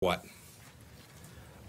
What?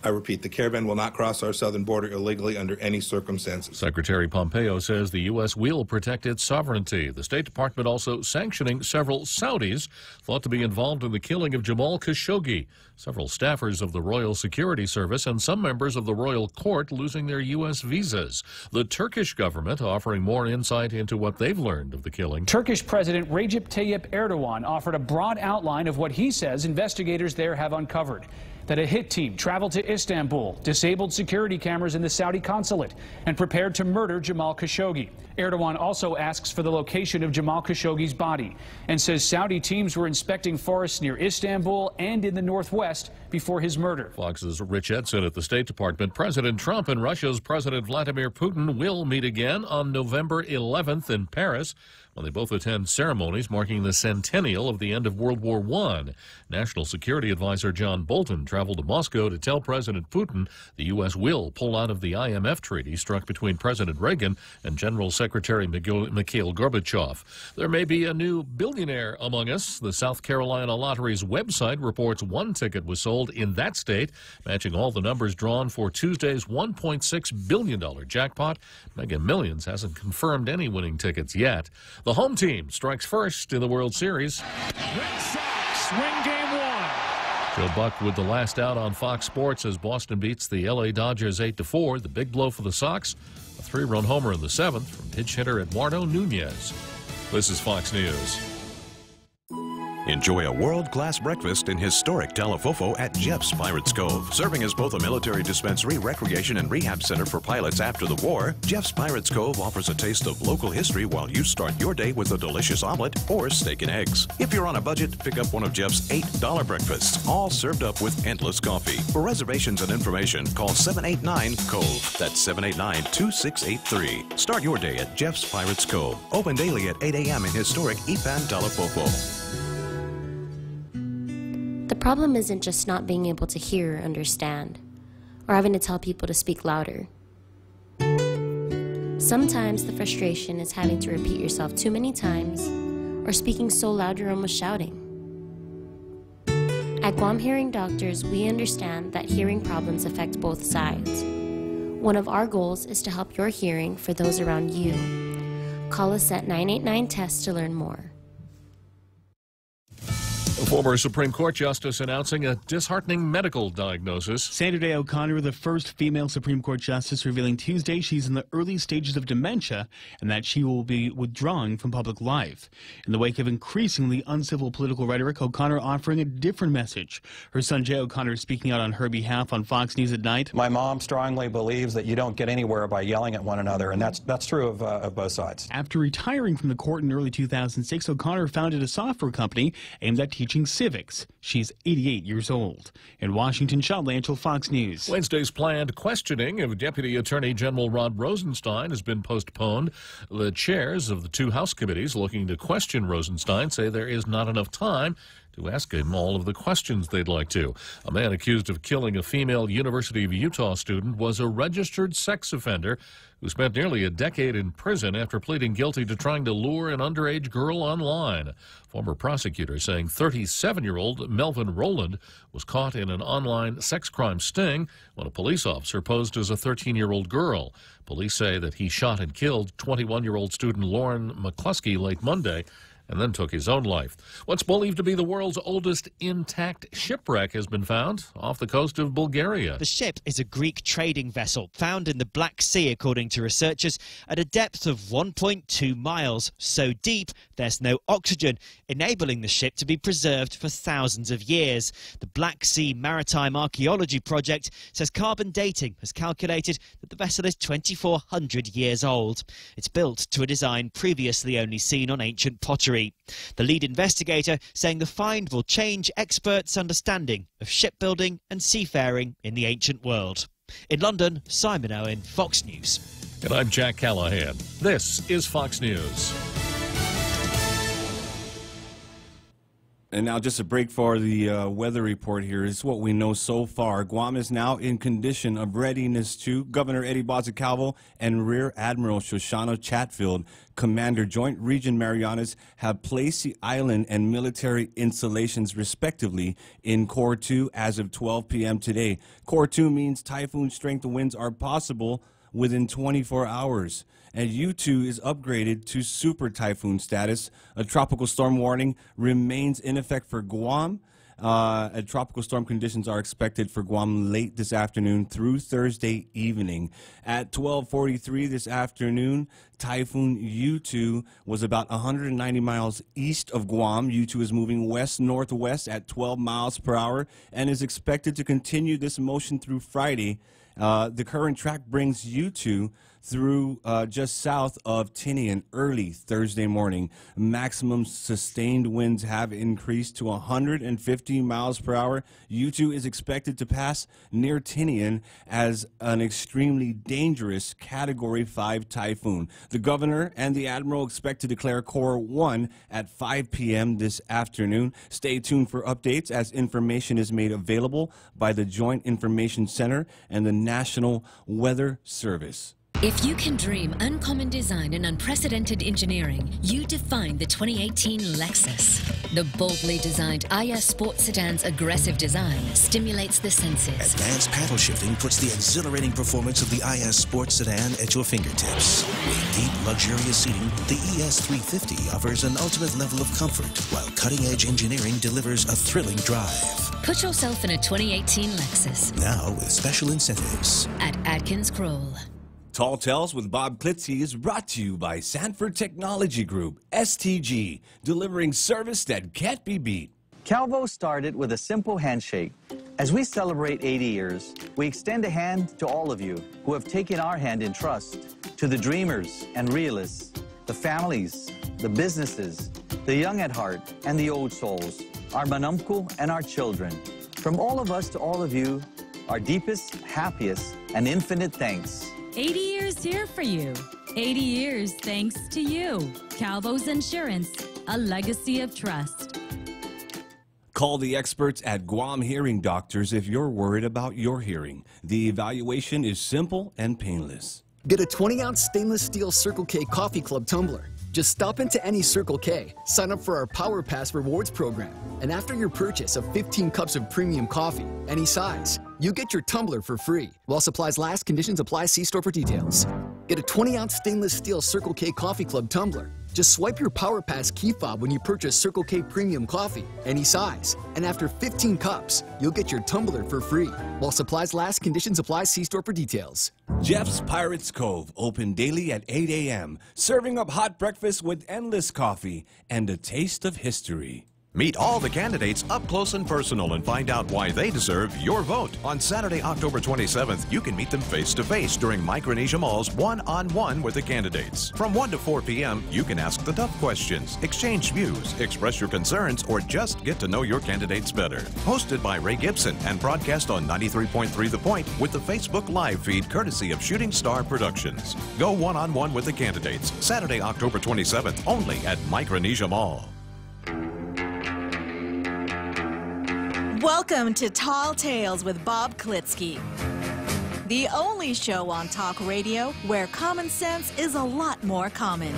I repeat, the caravan will not cross our southern border illegally under any circumstances. Secretary Pompeo says the U.S. will protect its sovereignty. The State Department also sanctioning several Saudis thought to be involved in the killing of Jamal Khashoggi. Several staffers of the Royal Security Service and some members of the Royal Court losing their U.S. visas. The Turkish government offering more insight into what they've learned of the killing. Turkish President Recep Tayyip Erdogan offered a broad outline of what he says investigators there have uncovered. That a hit team traveled to Istanbul, disabled security cameras in the Saudi consulate, and prepared to murder Jamal Khashoggi. Erdogan also asks for the location of Jamal Khashoggi's body and says Saudi teams were inspecting forests near Istanbul and in the northwest before his murder. Fox's Rich Edson at the State Department. President Trump and Russia's President Vladimir Putin will meet again on November 11th in Paris, when they both attend ceremonies marking the centennial of the end of World War I. National Security Advisor John Bolton traveled to Moscow to tell President Putin the U.S. will pull out of the IMF treaty struck between President Reagan and General Secretary Mikhail Gorbachev. There may be a new billionaire among us. The South Carolina Lottery's website reports one ticket was sold in that state, matching all the numbers drawn for Tuesday's $1.6 billion jackpot. Mega Millions hasn't confirmed any winning tickets yet. The home team strikes first in the World Series. Red Sox win game one. Joe Buck with the last out on Fox Sports as Boston beats the L.A. Dodgers 8-4. The big blow for the Sox, a 3-run homer in the 7th from pinch hitter Eduardo Nunez. This is Fox News. Enjoy a world-class breakfast in historic Talafofo at Jeff's Pirates Cove. Serving as both a military dispensary, recreation, and rehab center for pilots after the war, Jeff's Pirates Cove offers a taste of local history while you start your day with a delicious omelet or steak and eggs. If you're on a budget, pick up one of Jeff's $8 breakfasts, all served up with endless coffee. For reservations and information, call 789-COVE. That's 789-2683. Start your day at Jeff's Pirates Cove. Open daily at 8 a.m. in historic Ipan Talafofo. The problem isn't just not being able to hear or understand, or having to tell people to speak louder. Sometimes the frustration is having to repeat yourself too many times, or speaking so loud you're almost shouting. At Guam Hearing Doctors, we understand that hearing problems affect both sides. One of our goals is to help your hearing for those around you. Call us at 989-TEST to learn more. A former Supreme Court justice announcing a disheartening medical diagnosis. Sandra Day O'Connor, the first female Supreme Court justice, revealing Tuesday she's in the early stages of dementia and that she will be withdrawing from public life. In the wake of increasingly uncivil political rhetoric, O'Connor offering a different message. Her son Jay O'Connor speaking out on her behalf on Fox News at Night. My mom strongly believes that you don't get anywhere by yelling at one another, and that's true of both sides. After retiring from the court in early 2006, O'Connor founded a software company aimed at teaching civics. She's 88 years old. In Washington, Sean Lanchel, Fox News. Wednesday's planned questioning of Deputy Attorney General Rod Rosenstein has been postponed. The chairs of the two House committees looking to question Rosenstein say there is not enough time to ask him all of the questions they'd like to. A man accused of killing a female University of Utah student was a registered sex offender who spent nearly a decade in prison after pleading guilty to trying to lure an underage girl online. Former prosecutor saying 37-year-old Melvin Rowland was caught in an online sex crime sting when a police officer posed as a 13-year-old girl. Police say that he shot and killed 21-year-old student Lauren Klitzkie late Monday and then took his own life. What's believed to be the world's oldest intact shipwreck has been found off the coast of Bulgaria. The ship is a Greek trading vessel found in the Black Sea, according to researchers, at a depth of 1.2 miles. So deep, there's no oxygen, enabling the ship to be preserved for thousands of years. The Black Sea Maritime Archaeology Project says carbon dating has calculated that the vessel is 2,400 years old. It's built to a design previously only seen on ancient pottery. The lead investigator saying the find will change experts' understanding of shipbuilding and seafaring in the ancient world. In London, Simon Owen, Fox News. And I'm Jack Callahan. This is Fox News. And now just a break for the weather report here. This is what we know so far. Guam is now in condition of readiness to Governor Eddie Bozacalvo and Rear Admiral Shoshana Chatfield, Commander Joint Region Marianas, have placed the island and military installations respectively in Core 2 as of 12 p.m. today. Core 2 means typhoon strength winds are possible within 24 hours. And U2 is upgraded to super typhoon status. A tropical storm warning remains in effect for Guam. Tropical storm conditions are expected for Guam late this afternoon through Thursday evening. At 12:43 this afternoon, Typhoon U2 was about 190 miles east of Guam. U2 is moving west-northwest at 12 miles per hour and is expected to continue this motion through Friday. The current track brings U2 through just south of Tinian early Thursday morning. Maximum sustained winds have increased to 150 miles per hour. U2 is expected to pass near Tinian as an extremely dangerous Category 5 typhoon. The governor and the admiral expect to declare Core 1 at 5 p.m. this afternoon. Stay tuned for updates as information is made available by the Joint Information Center and the National Weather Service. If you can dream uncommon design and unprecedented engineering, you define the 2018 Lexus. The boldly designed IS Sport Sedan's aggressive design stimulates the senses. Advanced paddle shifting puts the exhilarating performance of the IS Sport Sedan at your fingertips. With deep, luxurious seating, the ES350 offers an ultimate level of comfort, while cutting-edge engineering delivers a thrilling drive. Put yourself in a 2018 Lexus. Now with special incentives. At Adkins Kroll. Tall Tales with Bob Klitzkie is brought to you by Sanford Technology Group, STG, delivering service that can't be beat. Calvo started with a simple handshake. As we celebrate 80 years, we extend a hand to all of you who have taken our hand in trust, to the dreamers and realists, the families, the businesses, the young at heart and the old souls, our manumku and our children. From all of us to all of you, our deepest, happiest, and infinite thanks. 80 years here for you. 80 years thanks to you. Calvo's Insurance, a legacy of trust. Call the experts at Guam Hearing Doctors if you're worried about your hearing. The evaluation is simple and painless. Get a 20-ounce stainless steel Circle K Coffee Club tumbler. Just stop into any Circle K, sign up for our Power Pass rewards program, and after your purchase of 15 cups of premium coffee, any size, you get your tumbler for free. While supplies last, conditions apply. See store for details. Get a 20-ounce stainless steel Circle K Coffee Club tumbler. Just swipe your Power Pass key fob when you purchase Circle K Premium Coffee, any size. And after 15 cups, you'll get your tumbler for free. While supplies last, conditions apply. See store for details. Jeff's Pirates Cove, open daily at 8 a.m., serving up hot breakfast with endless coffee and a taste of history. Meet all the candidates up close and personal and find out why they deserve your vote. On Saturday, October 27th, you can meet them face-to-face during Micronesia Mall's one-on-one with the candidates. From 1 to 4 p.m., you can ask the tough questions, exchange views, express your concerns, or just get to know your candidates better. Hosted by Ray Gibson and broadcast on 93.3 The Point with the Facebook Live feed courtesy of Shooting Star Productions. Go one-on-one with the candidates, Saturday, October 27th, only at Micronesia Mall. Welcome to Tall Tales with Bob Klitzkie, the only show on talk radio where common sense is a lot more common.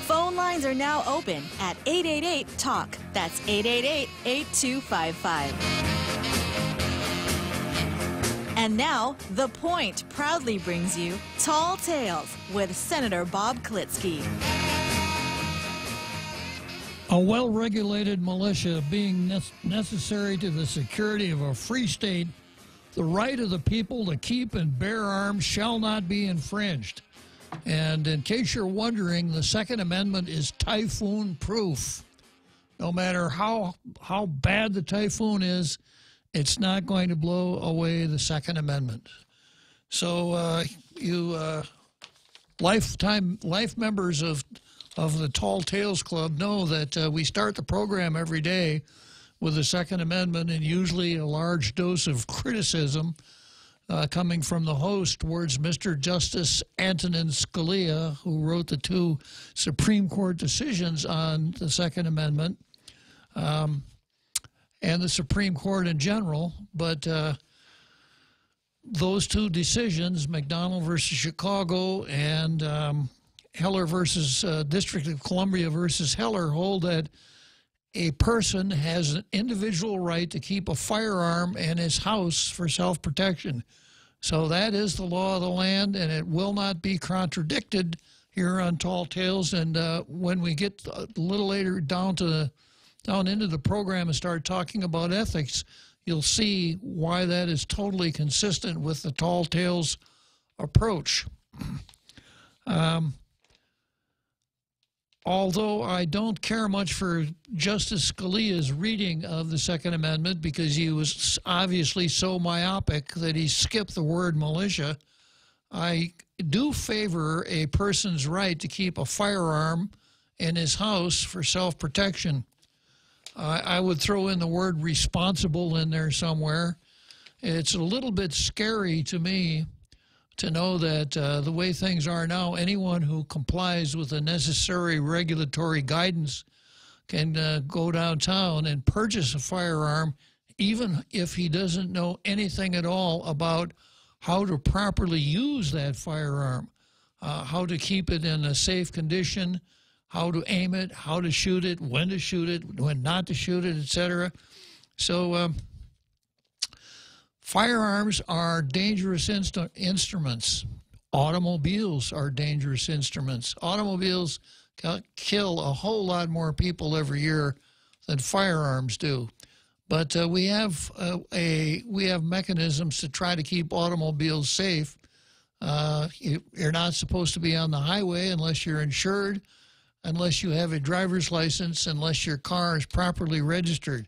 Phone lines are now open at 888-TALK. That's 888-8255. And now, The Point proudly brings you Tall Tales with Senator Bob Klitzkie. A well-regulated militia being necessary to the security of a free state, the right of the people to keep and bear arms shall not be infringed. And in case you're wondering, the Second Amendment is typhoon-proof. No matter how bad the typhoon is, it's not going to blow away the Second Amendment. So life members of the Tall Tales Club know that we start the program every day with the Second Amendment and usually a large dose of criticism coming from the host towards Mr. Justice Antonin Scalia, who wrote the 2 Supreme Court decisions on the Second Amendment. and the Supreme Court in general. But those two decisions, McDonald versus Chicago and Heller versus District of Columbia versus Heller, hold that a person has an individual right to keep a firearm in his house for self-protection. So that is the law of the land, and it will not be contradicted here on Tall Tales. And when we get a little later down into the program and start talking about ethics, you'll see why that is totally consistent with the Tall Tales approach. Although I don't care much for Justice Scalia's reading of the Second Amendment because he was obviously so myopic that he skipped the word militia, I do favor a person's right to keep a firearm in his house for self-protection. I would throw in the word responsible in there somewhere. It's a little bit scary to me to know that the way things are now, anyone who complies with the necessary regulatory guidance can go downtown and purchase a firearm, even if he doesn't know anything at all about how to properly use that firearm, how to keep it in a safe condition, how to aim it, how to shoot it, when not to shoot it, etc. So firearms are dangerous instruments. Automobiles are dangerous instruments. Automobiles kill a whole lot more people every year than firearms do. But we have mechanisms to try to keep automobiles safe. You're not supposed to be on the highway unless you're insured, unless you have a driver's license, unless your car is properly registered.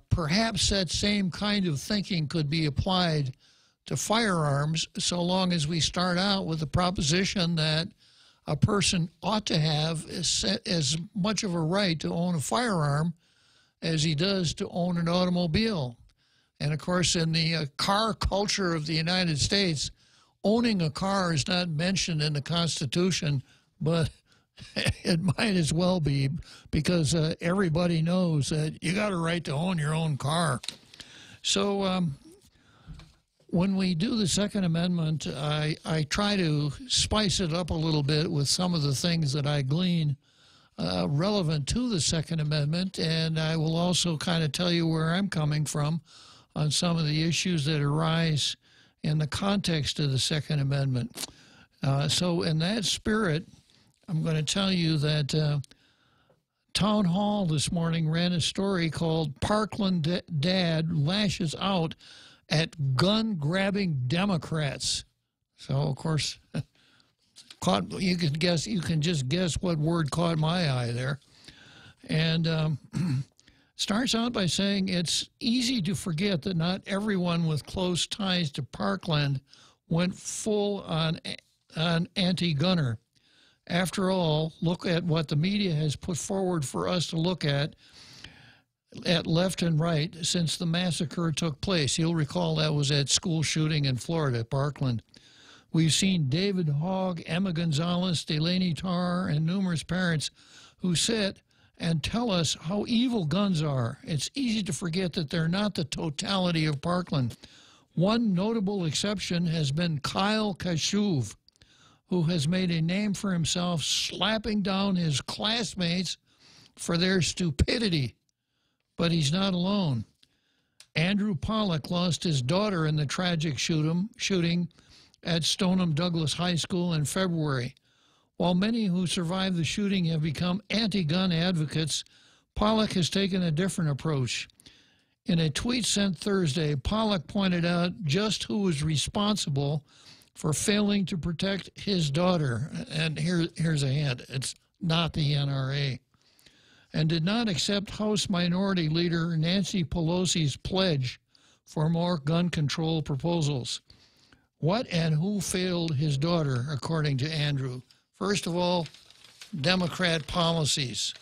Perhaps that same kind of thinking could be applied to firearms, so long as we start out with the proposition that a person ought to have as much of a right to own a firearm as he does to own an automobile. And of course, in the car culture of the United States, owning a car is not mentioned in the Constitution, but it might as well be, because everybody knows that you got a right to own your own car. So when we do the Second Amendment, I try to spice it up a little bit with some of the things that I glean relevant to the Second Amendment, and I will also kind of tell you where I'm coming from on some of the issues that arise in the context of the Second Amendment. So in that spirit, I'm going to tell you that Town Hall this morning ran a story called "Parkland Dad Lashes Out at Gun-Grabbing Democrats." So, of course, you can just guess what word caught my eye there. And starts out by saying it's easy to forget that not everyone with close ties to Parkland went full on anti-gunner. After all, look at what the media has put forward for us to look at left and right since the massacre took place. You'll recall that was that school shooting in Florida, Parkland. We've seen David Hogg, Emma Gonzalez, Delaney Tarr, and numerous parents who sit and tell us how evil guns are. It's easy to forget that they're not the totality of Parkland. One notable exception has been Kyle Kashuv, who has made a name for himself slapping down his classmates for their stupidity. But he's not alone. Andrew Pollock lost his daughter in the tragic shooting at Stoneham Douglas High School in February. While many who survived the shooting have become anti-gun advocates, Pollock has taken a different approach. In a tweet sent Thursday, Pollock pointed out just who was responsible for failing to protect his daughter. And here's a hint, it's not the NRA. And did not accept House Minority Leader Nancy Pelosi's pledge for more gun control proposals. What and who failed his daughter, according to Andrew? First of all, Democrat policies.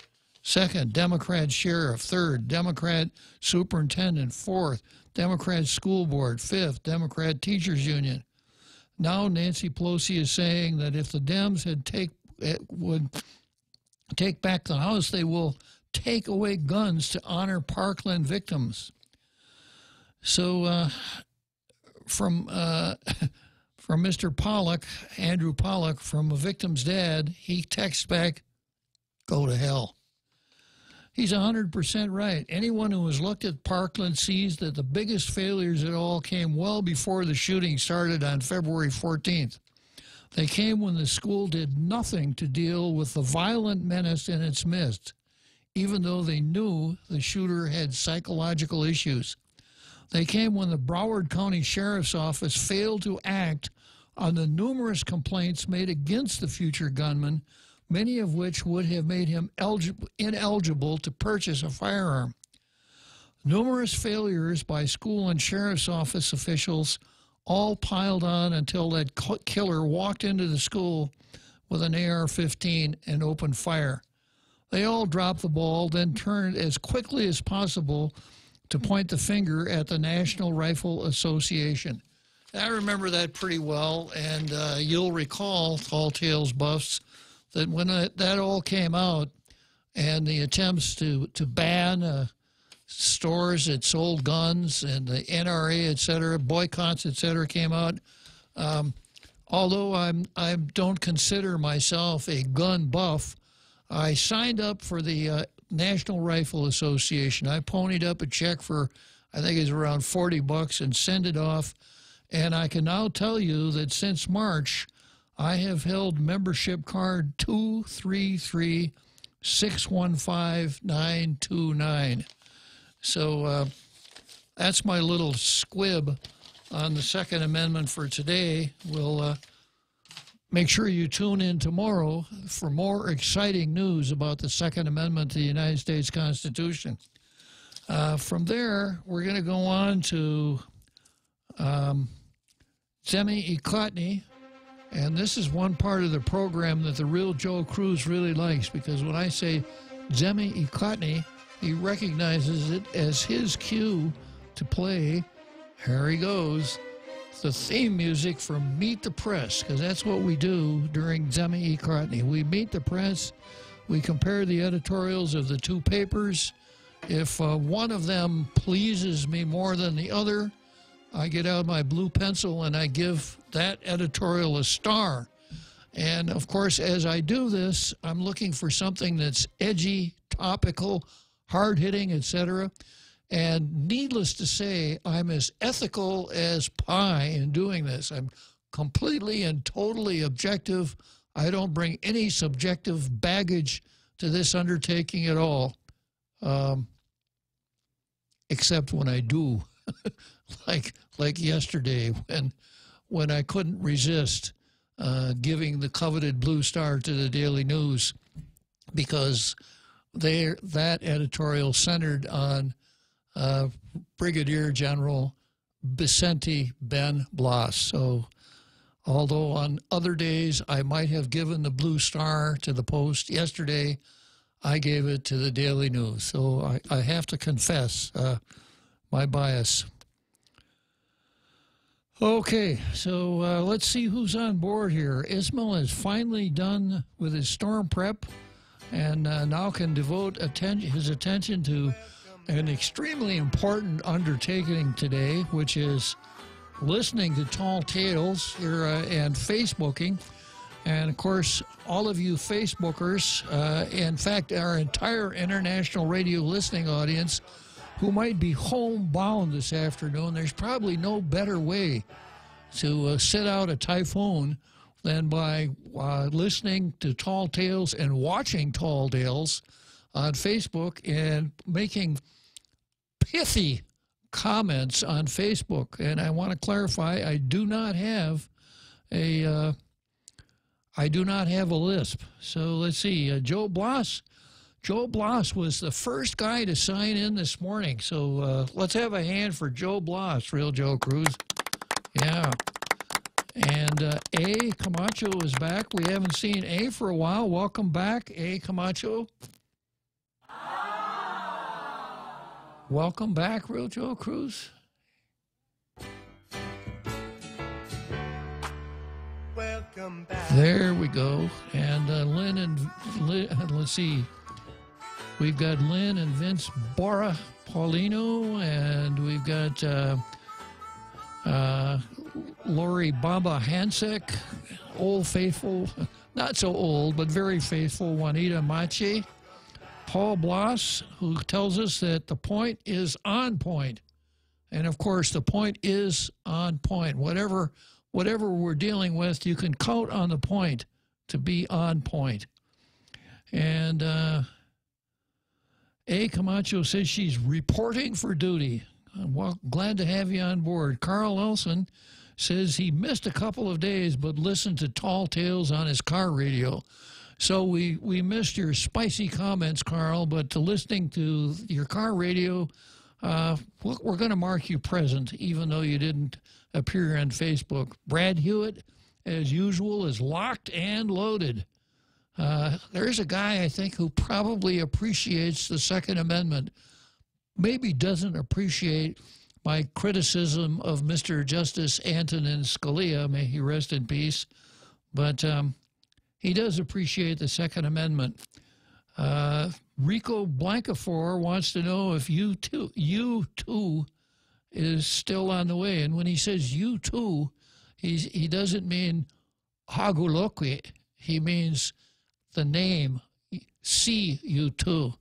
Second, Democrat sheriff. Third, Democrat superintendent. Fourth, Democrat school board. Fifth, Democrat teachers union. Now Nancy Pelosi is saying that if the Dems would take back the House, they will take away guns to honor Parkland victims. So from Mr. Pollock, Andrew Pollock, from a victim's dad, he texts back, "Go to hell." He's 100% right. Anyone who has looked at Parkland sees that the biggest failures at all came well before the shooting started on February 14th. They came when the school did nothing to deal with the violent menace in its midst, even though they knew the shooter had psychological issues. They came when the Broward County Sheriff's Office failed to act on the numerous complaints made against the future gunman, many of which would have made him ineligible to purchase a firearm. Numerous failures by school and sheriff's office officials all piled on until that killer walked into the school with an AR-15 and opened fire. They all dropped the ball, then turned as quickly as possible to point the finger at the National Rifle Association. I remember that pretty well, and you'll recall, Tall Tales buffs, that when that all came out and the attempts to ban stores that sold guns and the NRA, et cetera, boycotts, et cetera, came out, although I don't consider myself a gun buff, I signed up for the National Rifle Association. I ponied up a check for, I think it's around $40 and sent it off. And I can now tell you that since March, I have held membership card 233615929. So that's my little squib on the Second Amendment for today. We'll make sure you tune in tomorrow for more exciting news about the Second Amendment to the United States Constitution. From there, we're going to go on to Zemi Ikotny. And this is one part of the program that the real Joe Cruz really likes, because when I say Zemi Ikotny, he recognizes it as his cue to play, here he goes, the theme music from Meet the Press, because that's what we do during Zemi Ikotny. We meet the press, we compare the editorials of the two papers. If one of them pleases me more than the other, I get out my blue pencil and I give that editorial a star. And of course, as I do this, I'm looking for something that's edgy, topical, hard-hitting, etc. And needless to say, I'm as ethical as pie in doing this. I'm completely and totally objective. I don't bring any subjective baggage to this undertaking at all, except when I do. like yesterday when I couldn't resist giving the coveted blue star to the Daily News, because that editorial centered on Brigadier General Vicente Ben Blas. So although on other days I might have given the blue star to the Post, yesterday I gave it to the Daily News. So I have to confess my bias. Okay, so let's see who's on board here. Ismail is finally done with his storm prep and now can devote his attention to an extremely important undertaking today, which is listening to Tall Tales here and Facebooking. And, of course, all of you Facebookers, in fact, our entire international radio listening audience, who might be homebound this afternoon, there's probably no better way to sit out a typhoon than by listening to Tall Tales and watching Tall Tales on Facebook and making pithy comments on Facebook. And I want to clarify, I do not have a lisp. So let's see, Joe Blas. Joe Blas was the first guy to sign in this morning. So let's have a hand for Joe Blas, real Joe Cruz. Yeah. And A. Camacho is back. We haven't seen A for a while. Welcome back, A. Camacho. Welcome back, real Joe Cruz. Welcome back. There we go. And Lynn, let's see. We've got Lynn and Vince Bora Paulino, and we've got Lori Baba Hansek, old faithful, not so old, but very faithful Juanita Mache, Paul Bloss, who tells us that the point is on point. And, of course, the point is on point. Whatever we're dealing with, you can count on the point to be on point. And A. Camacho says she's reporting for duty. Well, glad to have you on board. Carl Elson says he missed a couple of days but listened to Tall Tales on his car radio. So we missed your spicy comments, Carl, but listening to your car radio, we're going to mark you present, even though you didn't appear on Facebook. Brad Hewitt, as usual, is locked and loaded. There's a guy, I think, who probably appreciates the Second Amendment, maybe doesn't appreciate my criticism of Mr. Justice Antonin Scalia, may he rest in peace, but he does appreciate the Second Amendment. Rico Blancafor wants to know if you too is still on the way. And when he says you too, he doesn't mean Hagulokwe. He means the name, see you too.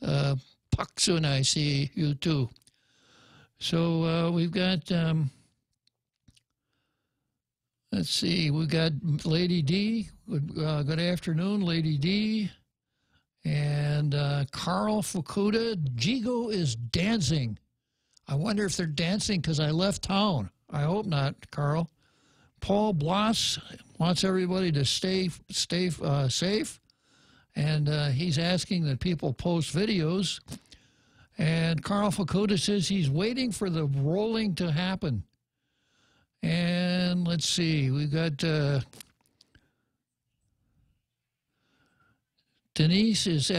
Paksunai, see you too. So we've got, let's see, we've got Lady D. Good afternoon, Lady D. And Carl Fukuda, Jigo is dancing. I wonder if they're dancing because I left town. I hope not, Carl. Paul Bloss wants everybody to stay safe, and he's asking that people post videos. And Carl Fukuda says he's waiting for the rolling to happen. And let's see, we've got Denise is,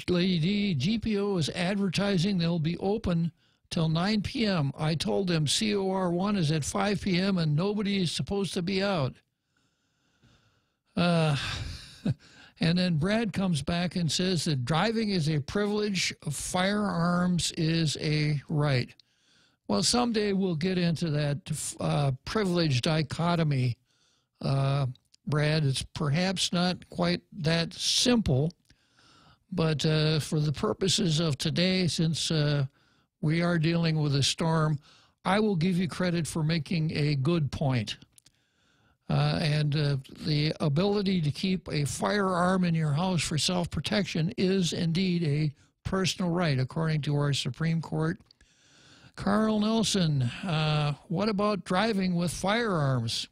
Lady D, GPO is advertising they'll be open till 9 p.m. I told them COR1 is at 5 p.m. and nobody is supposed to be out. And then Brad comes back and says that driving is a privilege, firearms is a right. Well, someday we'll get into that privilege dichotomy, Brad. It's perhaps not quite that simple, but for the purposes of today, since we are dealing with a storm, I will give you credit for making a good point. And the ability to keep a firearm in your house for self-protection is indeed a personal right, according to our Supreme Court. Carl Nelson, what about driving with firearms?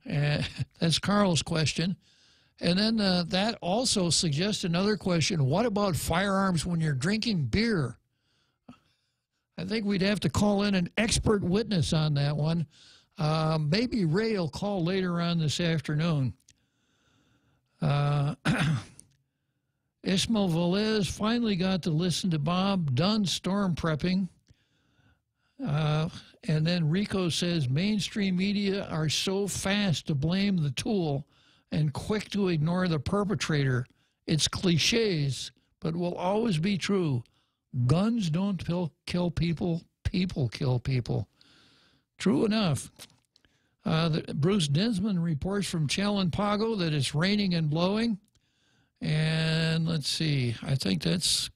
That's Carl's question. And then that also suggests another question. What about firearms when you're drinking beer? I think we'd have to call in an expert witness on that one. Maybe Ray will call later on this afternoon. Ismael Velez finally got to listen to Bob, done storm prepping. And then Rico says mainstream media are so fast to blame the tool and quick to ignore the perpetrator. It's cliches, but will always be true. Guns don't kill people, people kill people. True enough. Bruce Dinsman reports from Chalampago that it's raining and blowing. And let's see, I think that's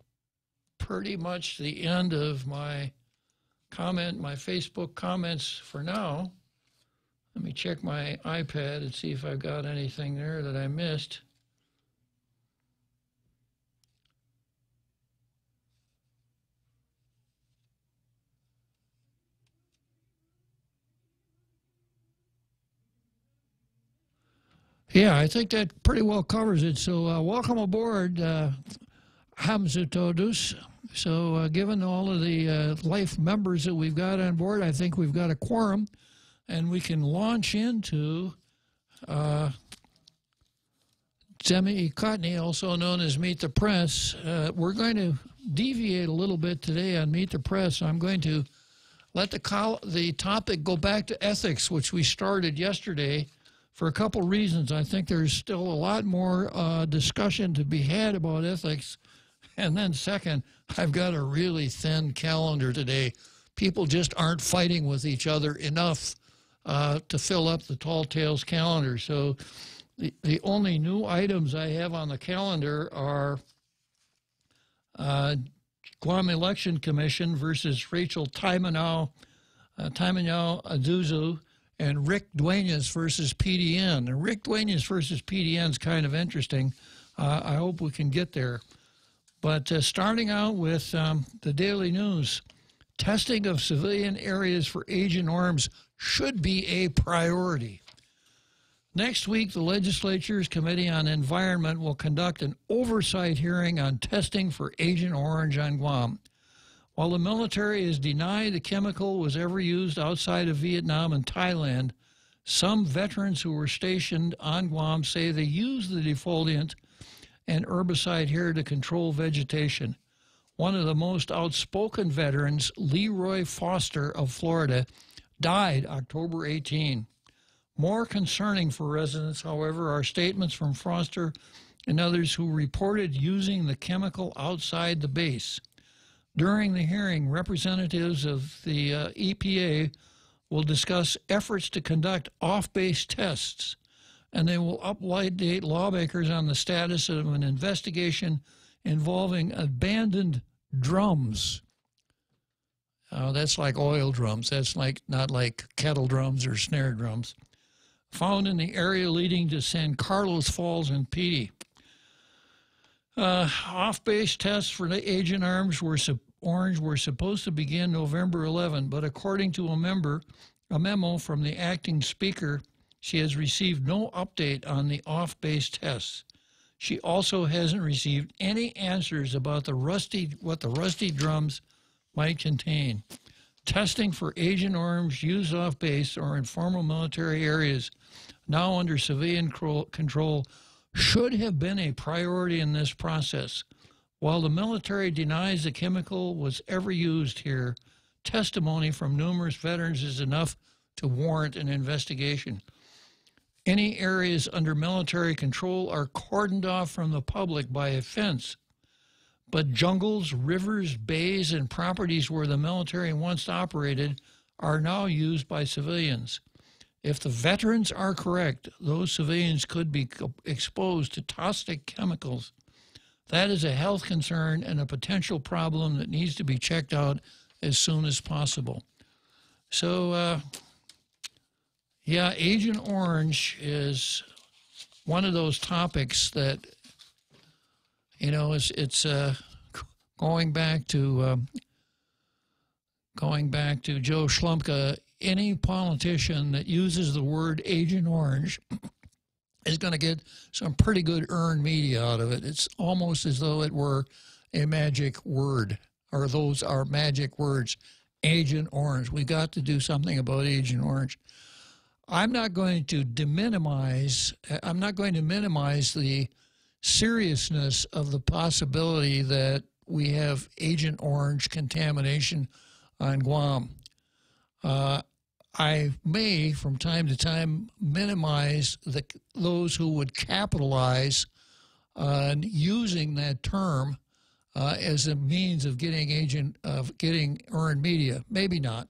pretty much the end of my Facebook comments for now. Let me check my iPad and see if I've got anything there that I missed. Yeah, I think that pretty well covers it. So welcome aboard, Hamza Todus. So given all of the life members that we've got on board, I think we've got a quorum, and we can launch into Zemi Ikotny, also known as Meet the Press. We're going to deviate a little bit today on Meet the Press. I'm going to let the topic go back to ethics, which we started yesterday, for a couple reasons. I think there's still a lot more discussion to be had about ethics. And then second, I've got a really thin calendar today. People just aren't fighting with each other enough to fill up the Tall Tales calendar. So the only new items I have on the calendar are Guam Election Commission versus Rachel Taimanao Aduzu, and Rick Duenas versus PDN. And Rick Duenas versus PDN is kind of interesting. I hope we can get there. But starting out with the Daily News, testing of civilian areas for Agent Orange should be a priority. Next week, the legislature's Committee on Environment will conduct an oversight hearing on testing for Agent Orange on Guam. While the military has denied the chemical was ever used outside of Vietnam and Thailand, some veterans who were stationed on Guam say they used the defoliant and herbicide here to control vegetation. One of the most outspoken veterans, Leroy Foster of Florida, died October 18. More concerning for residents, however, are statements from Foster and others who reported using the chemical outside the base. During the hearing, representatives of the EPA will discuss efforts to conduct off-base tests, and they will update lawmakers on the status of an investigation involving abandoned drums. That's like oil drums. That's not like kettle drums or snare drums. Found in the area leading to San Carlos Falls and Petey. Off-base tests for the Agent Orange were supposed to begin November 11, but according to a memo from the acting speaker, she has received no update on the off-base tests. She also hasn't received any answers about what the rusty drums might contain. Testing for Agent Orange used off-base or in formal military areas now under civilian control should have been a priority in this process. While the military denies the chemical was ever used here, testimony from numerous veterans is enough to warrant an investigation. Any areas under military control are cordoned off from the public by a fence, but jungles, rivers, bays, and properties where the military once operated are now used by civilians. If the veterans are correct, those civilians could be exposed to toxic chemicals. That is a health concern and a potential problem that needs to be checked out as soon as possible. So, yeah, Agent Orange is one of those topics that, you know, it's going back to Joe Schlumpka. Any politician that uses the word Agent Orange is going to get some pretty good earned media out of it. It's almost as though it were a magic word, or those are magic words. Agent Orange. We got to do something about Agent Orange. I'm not going to minimize the seriousness of the possibility that we have Agent Orange contamination on Guam. I may, from time to time, minimize those who would capitalize on using that term as a means of getting earned media. Maybe not.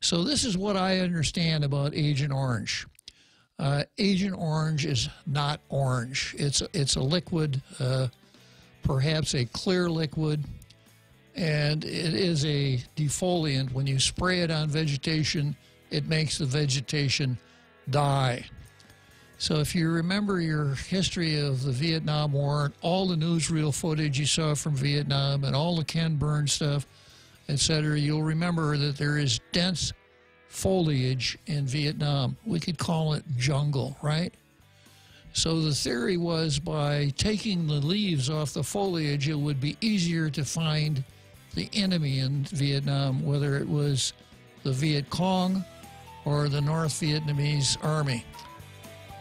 So this is what I understand about Agent Orange. Agent Orange is not orange. It's a liquid, perhaps a clear liquid, and it is a defoliant. When you spray it on vegetation, it makes the vegetation die. So if you remember your history of the Vietnam War, all the newsreel footage you saw from Vietnam and all the Ken Burns stuff, etc., you'll remember that there is dense foliage in Vietnam. We could call it jungle, right? So the theory was by taking the leaves off the foliage, it would be easier to find the enemy in Vietnam, whether it was the Viet Cong or the North Vietnamese Army.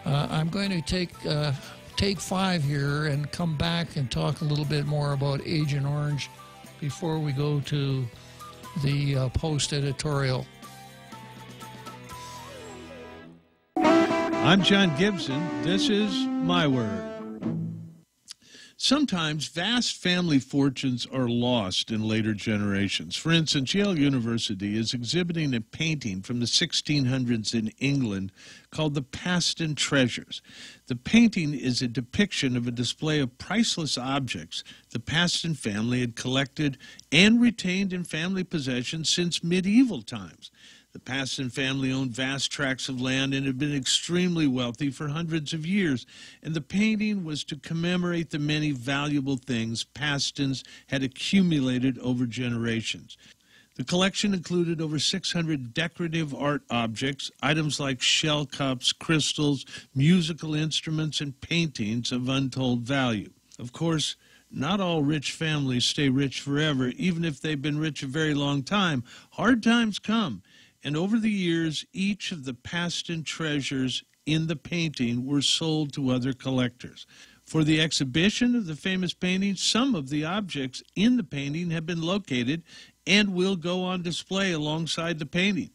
I'm going to take 5 here and come back and talk a little bit more about Agent Orange before we go to the Post editorial. I'm John Gibson. This is My Word. Sometimes vast family fortunes are lost in later generations. For instance, Yale University is exhibiting a painting from the 1600s in England called The Paston Treasures. The painting is a depiction of a display of priceless objects the Paston family had collected and retained in family possession since medieval times. The Paston family owned vast tracts of land and had been extremely wealthy for hundreds of years, and the painting was to commemorate the many valuable things Pastons had accumulated over generations. The collection included over 600 decorative art objects, items like shell cups, crystals, musical instruments, and paintings of untold value. Of course, not all rich families stay rich forever, even if they've been rich a very long time. Hard times come. And over the years, each of the Paston treasures in the painting were sold to other collectors. For the exhibition of the famous painting, some of the objects in the painting have been located and will go on display alongside the painting.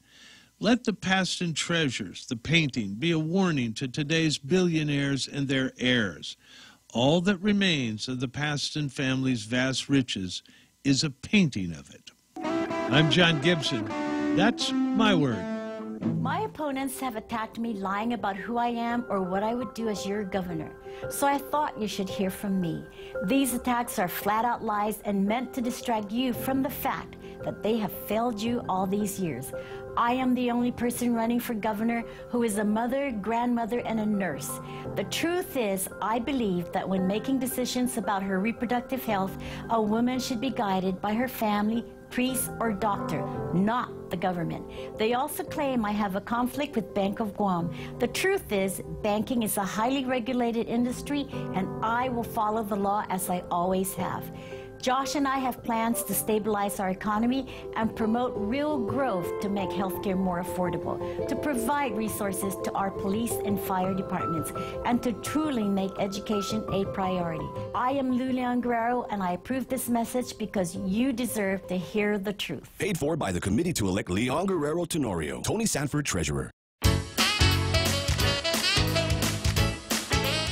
Let the Paston treasures, the painting, be a warning to today's billionaires and their heirs. All that remains of the Paston family's vast riches is a painting of it. I'm John Gibson. That's my word. My opponents have attacked me lying about who I am or what I would do as your governor. So I thought you should hear from me. These attacks are flat-out lies and meant to distract you from the fact that they have failed you all these years. I am the only person running for governor who is a mother, grandmother, and a nurse. The truth is, I believe that when making decisions about her reproductive health, a woman should be guided by her family, priest, or doctor, not the government. They also claim I have a conflict with Bank of Guam. The truth is, banking is a highly regulated industry, and I will follow the law as I always have. Josh and I have plans to stabilize our economy and promote real growth to make healthcare more affordable, to provide resources to our police and fire departments, and to truly make education a priority. I am Lulian Guerrero, and I approve this message because you deserve to hear the truth. Paid for by the committee to elect Leon Guerrero Tenorio. Tony Sanford, Treasurer.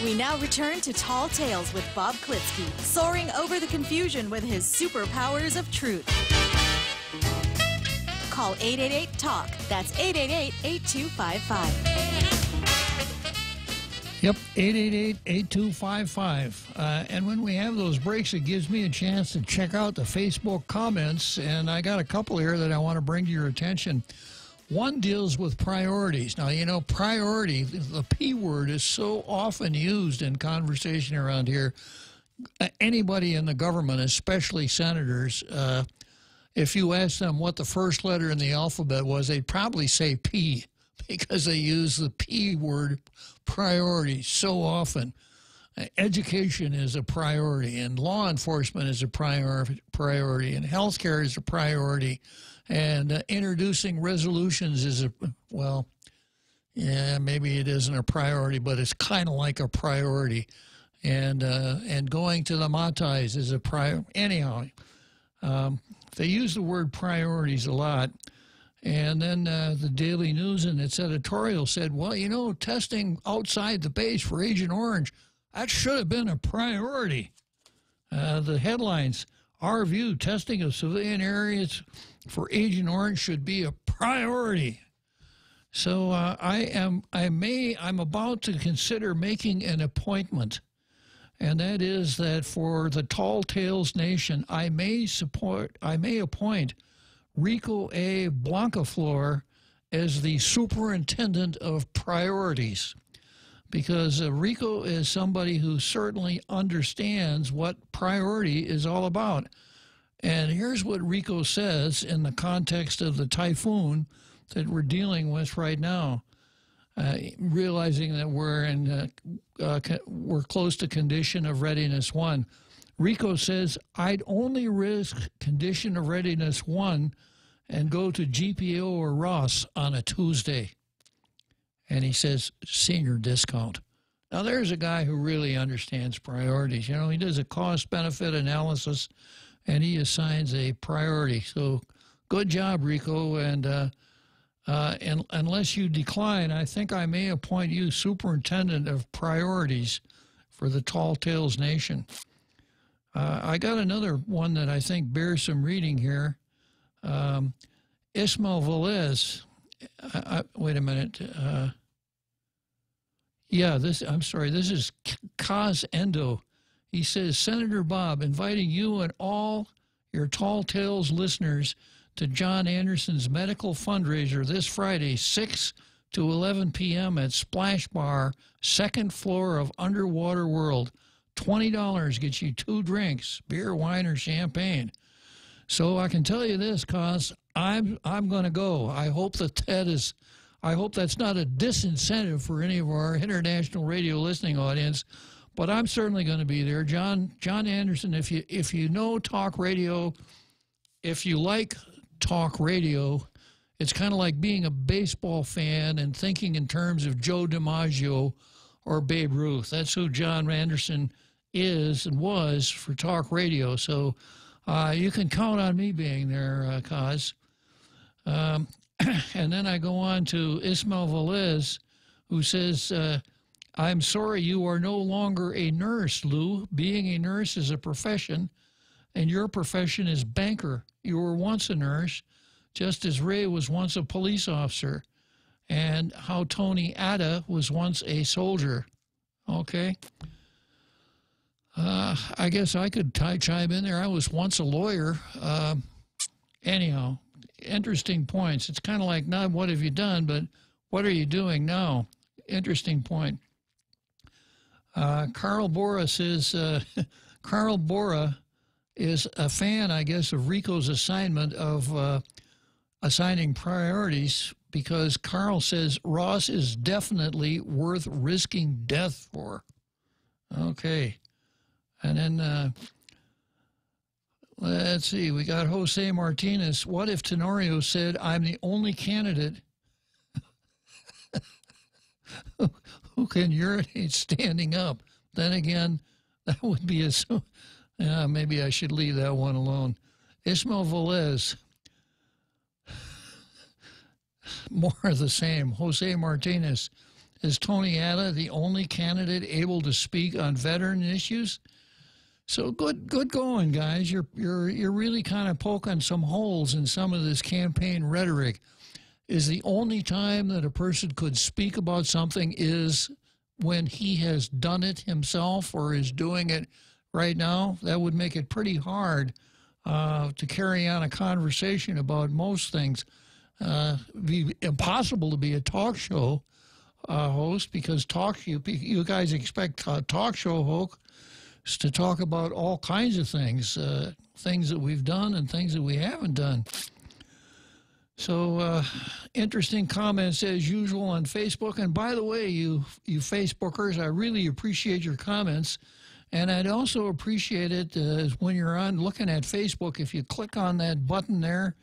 We now return to Tall Tales with Bob Klitzkie, soaring over the confusion with his superpowers of truth. Call 888-TALK. That's 888-8255. Yep, 888-8255. And when we have those breaks, it gives me a chance to check out the Facebook comments, and I got a couple here that I want to bring to your attention. One deals with priorities. Now, you know, priority, the P word, is so often used in conversation around here. Anybody in the government, especially senators, if you ask them what the first letter in the alphabet was, they'd probably say P, because they use the P word, priority, so often. Education is a priority, and law enforcement is a priority, and healthcare is a priority. And introducing resolutions is a, well, yeah, maybe it isn't a priority, but it's kind of like a priority. And going to the Matais is a priority. Anyhow, they use the word priorities a lot. And then the Daily News in its editorial said, well, you know, testing outside the base for Agent Orange, that should have been a priority. The headlines, our view, testing of civilian areas for Agent Orange should be a priority. So I'm about to consider making an appointment, and that is that for the Tall Tales Nation, I may appoint Rico A. Blancaflor as the superintendent of priorities, because Rico is somebody who certainly understands what priority is all about. And here's what Rico says in the context of the typhoon that we're dealing with right now, realizing that we're close to condition of readiness 1. Rico says, I'd only risk condition of readiness 1 and go to GPO or Ross on a Tuesday. And he says, senior discount. Now, there's a guy who really understands priorities. You know, he does a cost-benefit analysis, and he assigns a priority. So good job, Rico. And unless you decline, I think I may appoint you superintendent of priorities for the Tall Tales Nation. I got another one that I think bears some reading here. Ismael Velez. Wait a minute. I'm sorry. This is Kaz Endo. He says, Senator Bob, inviting you and all your Tall Tales listeners to John Anderson's medical fundraiser this Friday, 6 to 11 p.m. at Splash Bar, second floor of Underwater World. $20 gets you 2 drinks, beer, wine, or champagne. So I can tell you this, Cos, I'm going to go. I hope that's not a disincentive for any of our international radio listening audience, but I'm certainly going to be there. John Anderson, if you know talk radio, if you like talk radio, it's kind of like being a baseball fan and thinking in terms of Joe DiMaggio or Babe Ruth. That's who John Anderson is and was for talk radio. So you can count on me being there, Kaz. And then I go on to Ismael Velez, who says, I'm sorry you are no longer a nurse, Lou. Being a nurse is a profession, and your profession is banker. You were once a nurse, just as Ray was once a police officer, and how Tony Atta was once a soldier. Okay. I guess I could chime in there. I was once a lawyer. Anyhow, interesting points. It's kind of like not what have you done, but what are you doing now? Interesting point. Carl Bora says, Carl Bora is a fan, I guess, of Rico's assignment of assigning priorities, because Carl says Ross is definitely worth risking death for. Okay. And then, let's see, we got Jose Martinez. What if Tenorio said, I'm the only candidate who can urinate standing up? Then again, that would be a... maybe I should leave that one alone. Ismael Velez. More of the same. Jose Martinez. Is Tony Atta the only candidate able to speak on veteran issues? So good going, guys. You're really kind of poking some holes in some of this campaign rhetoric. Is the only time that a person could speak about something is when he has done it himself or is doing it right now? That would make it pretty hard to carry on a conversation about most things. It'd be impossible to be a talk show host, because you guys expect talk show hosts to talk about all kinds of things, things that we've done and things that we haven't done. So interesting comments as usual on Facebook. And by the way, you Facebookers, I really appreciate your comments. And I'd also appreciate it when you're on looking at Facebook, if you click on that button there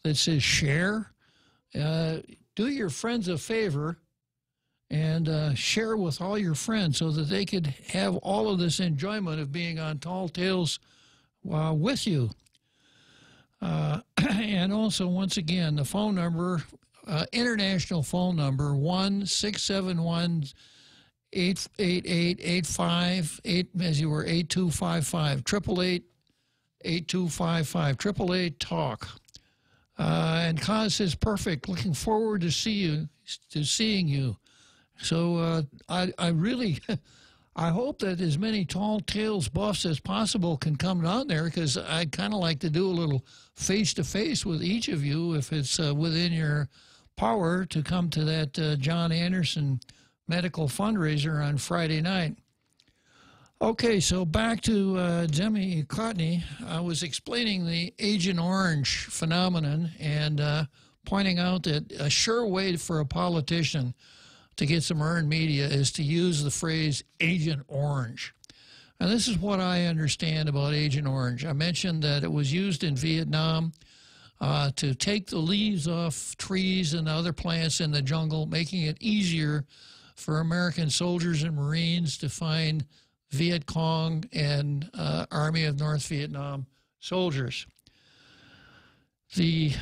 that says share, do your friends a favor and share with all your friends so that they could have all of this enjoyment of being on Tall Tales with you. And also, once again, the phone number, international phone number, 1-671-888-85, as you were, 8255, 888-8255, 888-TALK. And Kaz says, perfect, looking forward to seeing you. So I really, I hope that as many Tall Tales buffs as possible can come down there, because I'd kind of like to do a little face-to-face with each of you if it's within your power to come to that John Anderson medical fundraiser on Friday night. Okay, so back to Demi Cotney. I was explaining the Agent Orange phenomenon and pointing out that a sure way for a politician to get some earned media is to use the phrase Agent Orange. And this is what I understand about Agent Orange. I mentioned that it was used in Vietnam to take the leaves off trees and other plants in the jungle, making it easier for American soldiers and Marines to find Viet Cong and Army of North Vietnam soldiers. The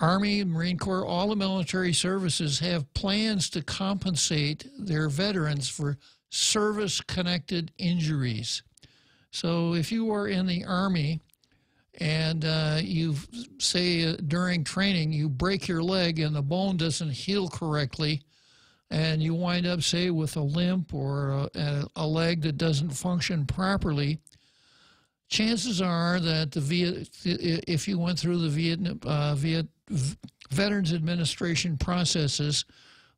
Army, Marine Corps, all the military services have plans to compensate their veterans for service-connected injuries. So if you are in the Army and you say during training you break your leg and the bone doesn't heal correctly, and you wind up, say, with a limp or a leg that doesn't function properly, chances are that if you went through the Veterans Administration processes,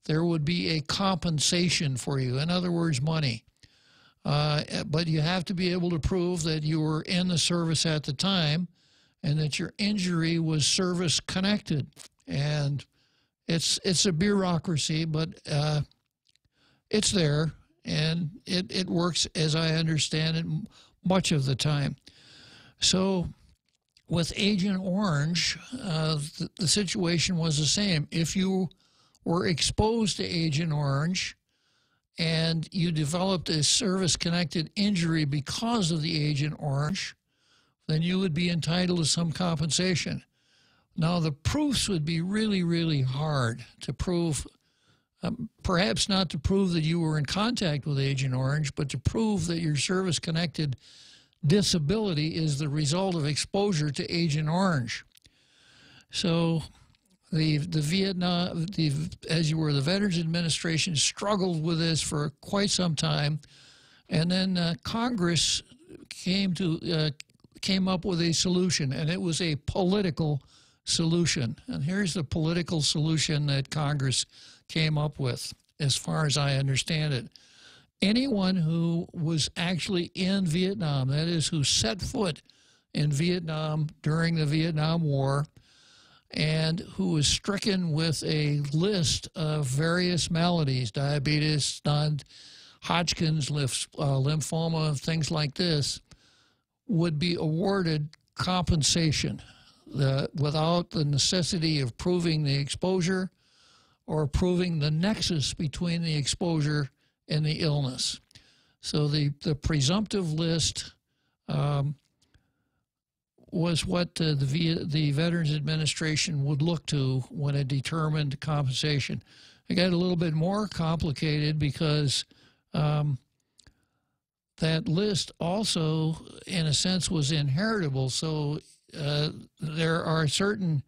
there would be a compensation for you. In other words, money. But you have to be able to prove that you were in the service at the time and that your injury was service-connected. And it's a bureaucracy, but it's there, and it works, as I understand it, much of the time. So with Agent Orange, the situation was the same. If you were exposed to Agent Orange and you developed a service-connected injury because of the Agent Orange, then you would be entitled to some compensation. Now, the proofs would be really, really hard to prove, perhaps not to prove that you were in contact with Agent Orange, but to prove that your service-connected disability is the result of exposure to Agent Orange. So the Veterans Administration struggled with this for quite some time, and then Congress came up with a solution, and it was a political solution. And here's the political solution that Congress came up with, as far as I understand it. Anyone who was actually in Vietnam, that is, who set foot in Vietnam during the Vietnam War, and who was stricken with a list of various maladies, diabetes, non-Hodgkin's lymphoma, things like this, would be awarded compensation without the necessity of proving the exposure or proving the nexus between the exposure and the illness. So the presumptive list was what the Veterans Administration would look to when it determined compensation. It got a little bit more complicated because that list also, in a sense, was inheritable. So there are certain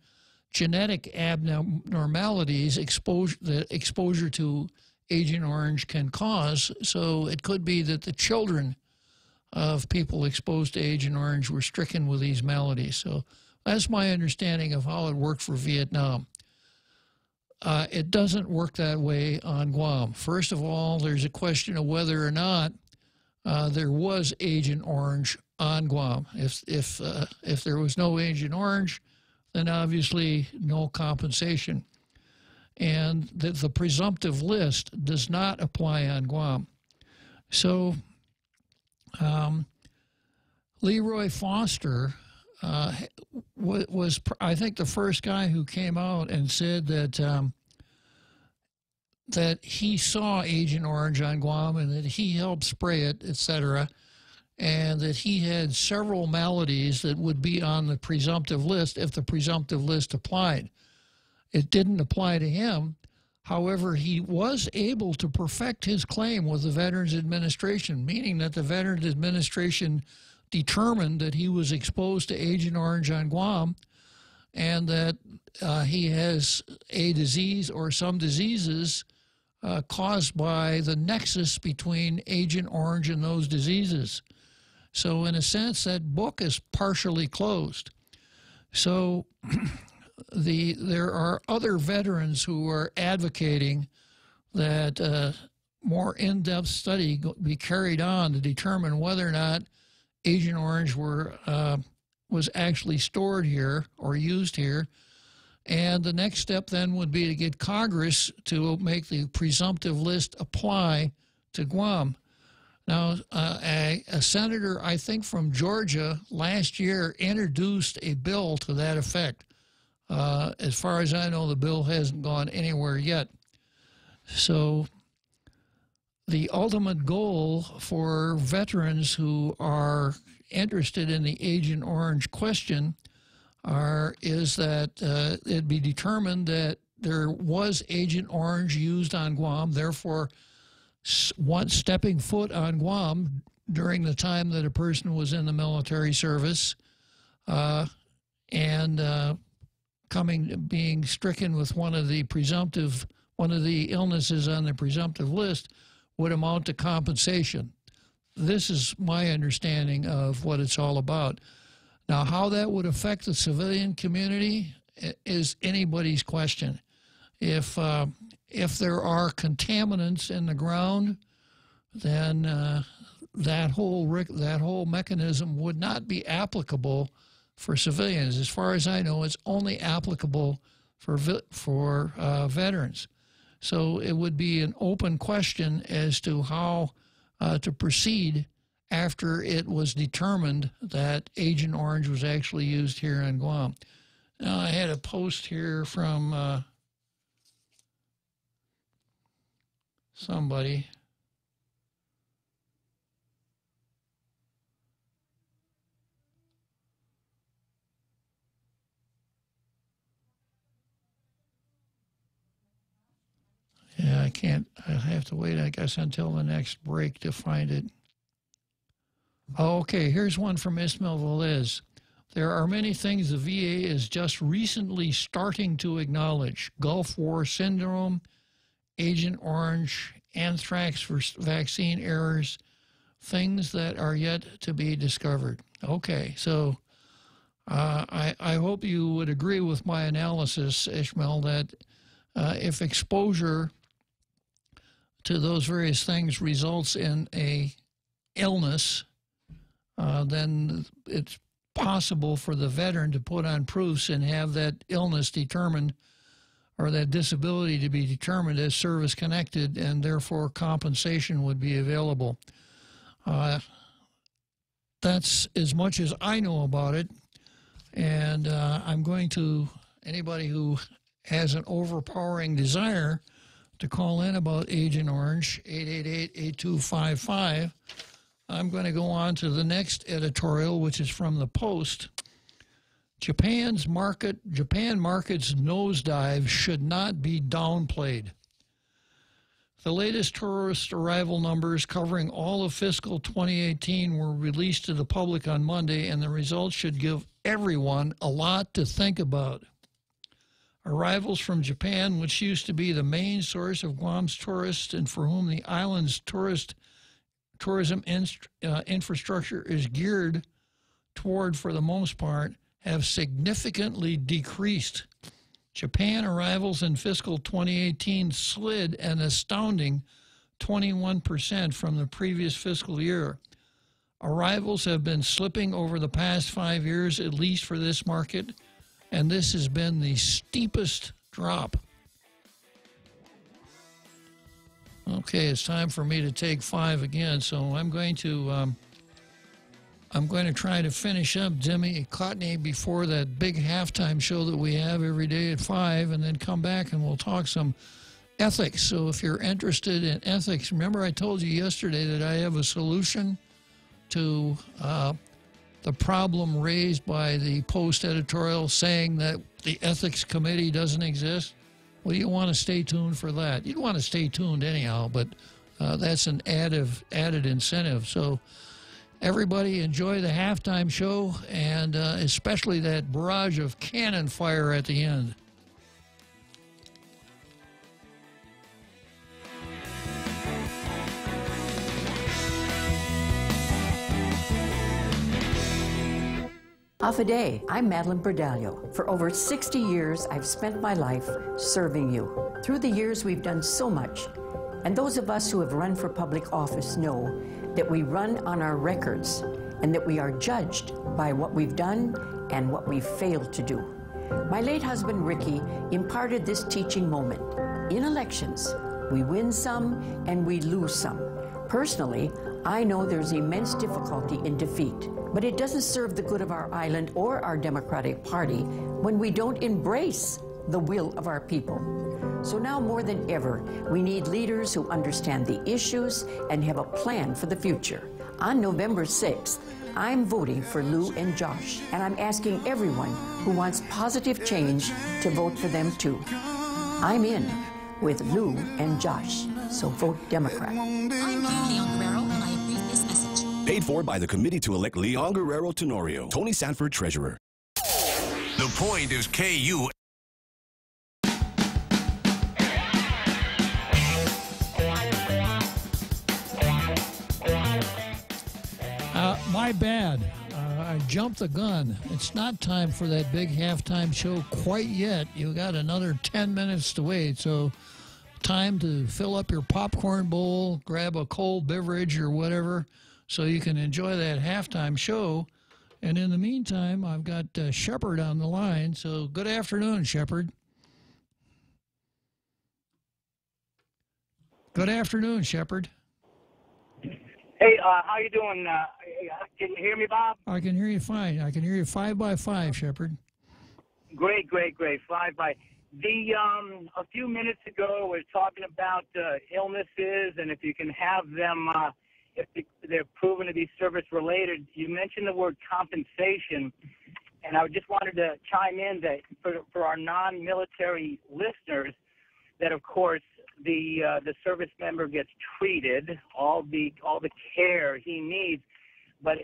genetic abnormalities that exposure to Agent Orange can cause. So it could be that the children of people exposed to Agent Orange were stricken with these maladies. So that's my understanding of how it worked for Vietnam. It doesn't work that way on Guam. First of all, there's a question of whether or not there was Agent Orange on Guam. If there was no Agent Orange, then obviously no compensation. And the presumptive list does not apply on Guam. So Leroy Foster was, I think, the first guy who came out and said that that he saw Agent Orange on Guam and that he helped spray it, etc., and that he had several maladies that would be on the presumptive list if the presumptive list applied. It didn't apply to him. However, he was able to perfect his claim with the Veterans Administration, meaning that the Veterans Administration determined that he was exposed to Agent Orange on Guam and that he has a disease or some diseases caused by the nexus between Agent Orange and those diseases. So in a sense, that book is partially closed. So there are other veterans who are advocating that more in-depth study be carried on to determine whether or not Agent Orange was actually stored here or used here. And the next step then would be to get Congress to make the presumptive list apply to Guam. Now, a senator, I think from Georgia, last year introduced a bill to that effect. As far as I know, the bill hasn't gone anywhere yet. So the ultimate goal for veterans who are interested in the Agent Orange question is that it be determined that there was Agent Orange used on Guam, therefore stepping foot on Guam during the time that a person was in the military service and being stricken with one of the illnesses on the presumptive list would amount to compensation. This is my understanding of what it's all about. Now, how that would affect the civilian community is anybody's question. If there are contaminants in the ground, then that whole mechanism would not be applicable for civilians. As far as I know, it's only applicable for veterans. So it would be an open question as to how to proceed after it was determined that Agent Orange was actually used here on Guam. Now, I had a post here from somebody. Yeah, I can't. I have to wait, I guess, until the next break to find it. Oh, okay, here's one from Ismail Velez. There are many things the VA is just recently starting to acknowledge. Gulf War syndrome, Agent Orange, anthrax vaccine errors, things that are yet to be discovered. Okay, so I hope you would agree with my analysis, Ishmael, that if exposure to those various things results in a illness, then it's possible for the veteran to put on proofs and have that illness determined or that disability to be determined as service-connected, and therefore compensation would be available. That's as much as I know about it, and I'm going to, anybody who has an overpowering desire to call in about Agent Orange, 888-8255. I'm going to go on to the next editorial, which is from the Post. Japan market's nosedive should not be downplayed. The latest tourist arrival numbers covering all of fiscal 2018 were released to the public on Monday, and the results should give everyone a lot to think about. Arrivals from Japan, which used to be the main source of Guam's tourists and for whom the island's tourism infrastructure is geared toward for the most part, have significantly decreased. Japan arrivals in fiscal 2018 slid an astounding 21% from the previous fiscal year. Arrivals have been slipping over the past 5 years, at least for this market, and this has been the steepest drop. Okay, it's time for me to take 5 again, so I'm going to try to finish up Jimmy Cotney before that big halftime show that we have every day at 5, and then come back and we'll talk some ethics. So if you're interested in ethics, remember I told you yesterday that I have a solution to the problem raised by the Post editorial saying that the ethics committee doesn't exist. Well, you want to stay tuned for that. You'd want to stay tuned anyhow, but that's an added incentive. So everybody enjoy the halftime show, and especially that barrage of cannon fire at the end. Afide, I'm Madeline Berdalio. For over 60 years, I've spent my life serving you. Through the years, we've done so much. And those of us who have run for public office know that we run on our records and that we are judged by what we've done and what we've failed to do. My late husband, Ricky, imparted this teaching moment. In elections, we win some and we lose some. Personally, I know there's immense difficulty in defeat, but it doesn't serve the good of our island or our Democratic Party when we don't embrace the will of our people. So now more than ever, we need leaders who understand the issues and have a plan for the future. On November 6th, I'm voting for Lou and Josh, and I'm asking everyone who wants positive change to vote for them too. I'm in with Lou and Josh, so vote Democrat. I'm Leon Guerrero, and I approve this message. Paid for by the committee to elect Leon Guerrero Tenorio. Tony Sanford, Treasurer. The Point is KU. My bad. I jumped the gun. It's not time for that big halftime show quite yet. You got another 10 minutes to wait, so time to fill up your popcorn bowl, grab a cold beverage or whatever, so you can enjoy that halftime show. And in the meantime, I've got Shepard on the line. So good afternoon, Shepard. Good afternoon, Shepard. Hey, how you doing? Can you hear me, Bob? I can hear you fine. I can hear you 5 by 5, Shepard. Great. 5 by. A few minutes ago, we were talking about illnesses and if you can have them, if they're proven to be service-related. You mentioned the word compensation, and I just wanted to chime in that for our non-military listeners, that of course the service member gets treated all the care he needs. But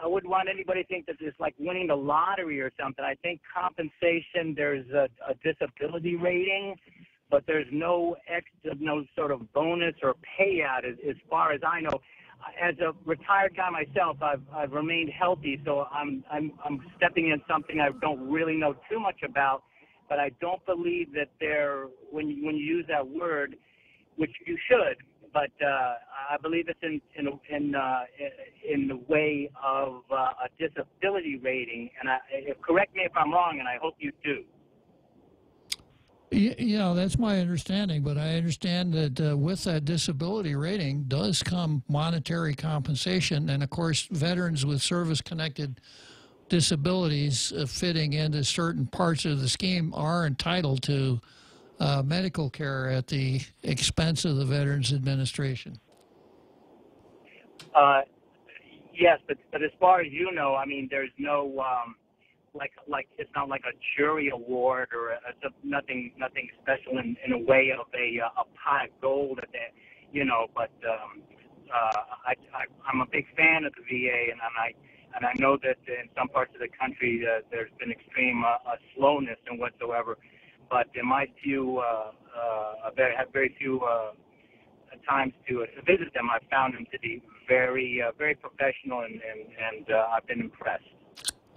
I wouldn't want anybody to think that it's like winning the lottery or something. I think compensation, there's a disability rating, but there's no sort of bonus or payout as far as I know. As a retired guy myself, I've remained healthy, so I'm stepping in something I don't really know too much about. But I don't believe that when you use that word, which you should. But I believe it's in the way of a disability rating. And correct me if I'm wrong, and I hope you do. Yeah, that's my understanding. But I understand that with that disability rating does come monetary compensation. And, of course, veterans with service-connected disabilities fitting into certain parts of the scheme are entitled to medical care at the expense of the Veterans Administration. Yes, but as far as you know, I mean, there's no like it's not like a jury award or nothing special in a way of a pot of gold at that, you know. But I'm a big fan of the VA, and I know that in some parts of the country there's been extreme slowness and whatsoever. But in my view, I've had very few times to visit them. I've found them to be very professional, and I've been impressed.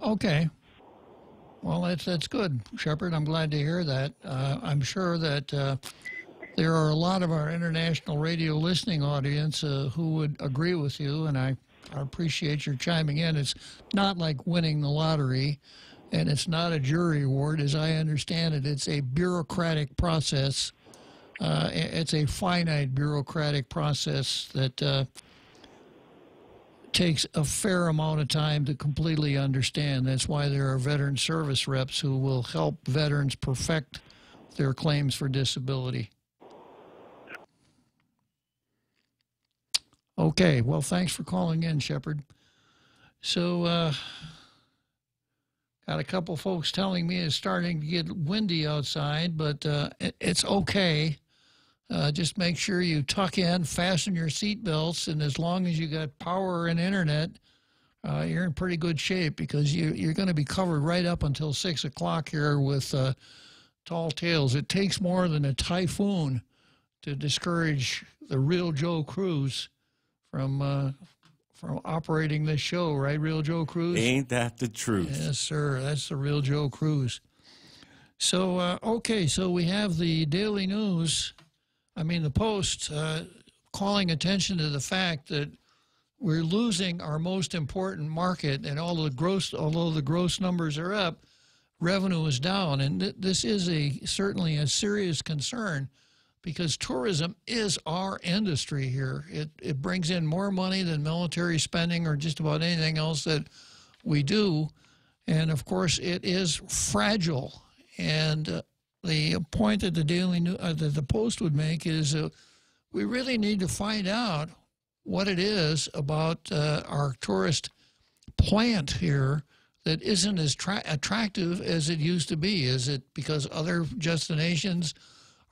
Okay. Well, that's good, Shepard. I'm glad to hear that. I'm sure that there are a lot of our international radio listening audience who would agree with you, and I appreciate your chiming in. It's not like winning the lottery. And it's not a jury award, as I understand it. It's a bureaucratic process. It's a finite bureaucratic process that takes a fair amount of time to completely understand. That's why there are veteran service reps who will help veterans perfect their claims for disability. Okay, well, thanks for calling in, Shepard. So, got a couple folks telling me it's starting to get windy outside, but it's okay. Just make sure you tuck in, fasten your seatbelts, and as long as you got power and internet, you're in pretty good shape because you're going to be covered right up until 6 o'clock here with tall tales. It takes more than a typhoon to discourage the real Joe Cruz from operating this show, right, Real Joe Cruz? Ain't that the truth? Yes, sir. That's the Real Joe Cruz. So, okay, so we have the Daily News, the Post, calling attention to the fact that we're losing our most important market, and although the gross numbers are up, revenue is down. And this is certainly a serious concern, because tourism is our industry here. It brings in more money than military spending or just about anything else that we do. And, of course, it is fragile. And the point that the Post would make is we really need to find out what it is about our tourist plant here that isn't as attractive as it used to be? Is it because other destinations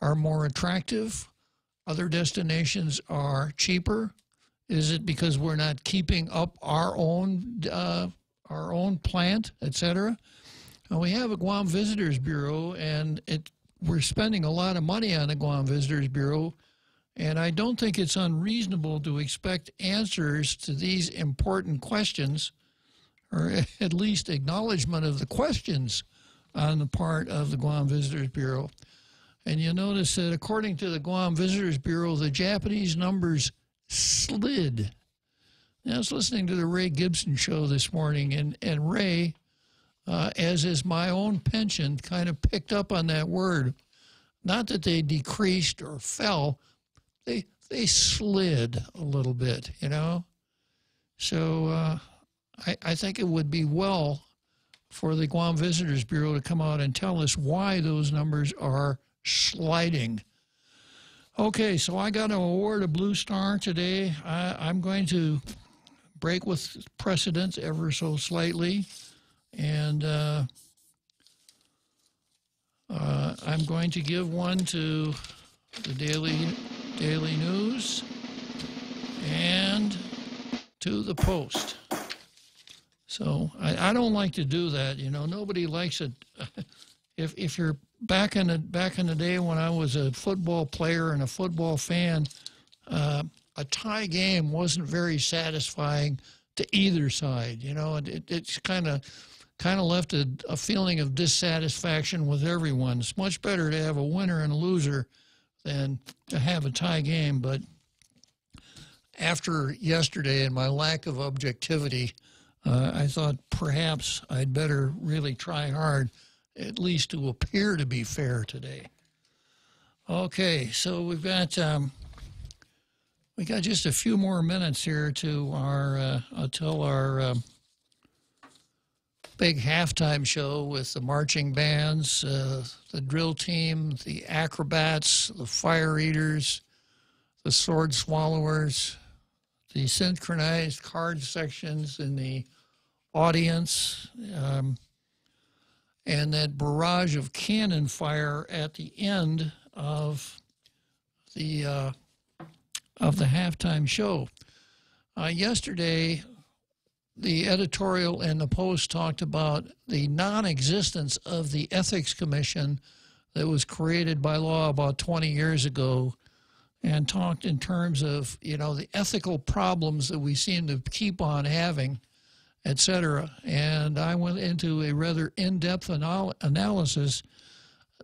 are more attractive? Other destinations are cheaper? Is it because we're not keeping up our own plant, etc.? We have a Guam Visitors Bureau, and we're spending a lot of money on the Guam Visitors Bureau, and I don't think it's unreasonable to expect answers to these important questions, or at least acknowledgement of the questions on the part of the Guam Visitors Bureau. And you'll notice that according to the Guam Visitors Bureau, the Japanese numbers slid. Now, I was listening to the Ray Gibson show this morning, and Ray, as is my own penchant, kind of picked up on that word. Not that they decreased or fell, they slid a little bit, you know. So I think it would be well for the Guam Visitors Bureau to come out and tell us why those numbers are sliding. Okay, so I got an award a Blue Star today. I'm going to break with precedent ever so slightly, and I'm going to give one to the Daily News and to the Post. So I don't like to do that, you know. Nobody likes it. If you're back in the day when I was a football player and a football fan, a tie game wasn't very satisfying to either side. You know, it's kind of left a feeling of dissatisfaction with everyone. It's much better to have a winner and a loser than to have a tie game. But after yesterday and my lack of objectivity, I thought perhaps I'd better really try hard, at least to appear to be fair today. Okay, so we've got just a few more minutes here to our until our big halftime show with the marching bands, the drill team, the acrobats, the fire eaters, the sword swallowers, the synchronized card sections in the audience, and that barrage of cannon fire at the end of the halftime show. Yesterday, the editorial in the Post talked about the non-existence of the Ethics Commission that was created by law about 20 years ago, and talked in terms of, you know, the ethical problems that we seem to keep on having, etc. And I went into a rather in-depth analysis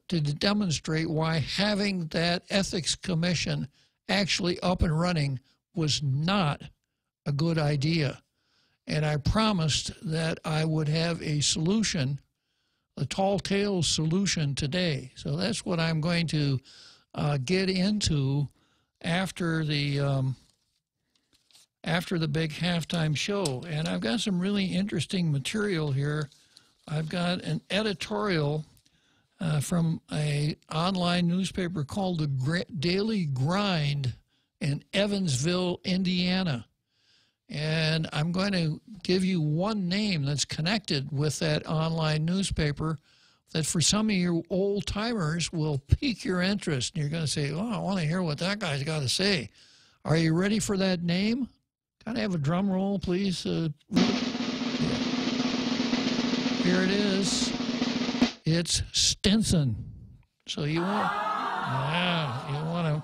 to demonstrate why having that Ethics Commission actually up and running was not a good idea. And I promised that I would have a solution, a tall tales solution today. So that's what I'm going to get into after the big halftime show. And I've got some really interesting material here. I've got an editorial from an online newspaper called the Daily Grind in Evansville, Indiana. And I'm going to give you one name that's connected with that online newspaper that for some of you old-timers will pique your interest. And you're going to say, oh, I want to hear what that guy's got to say. Are you ready for that name? Can I have a drum roll, please? Here it is. It's Stinson. So you want to...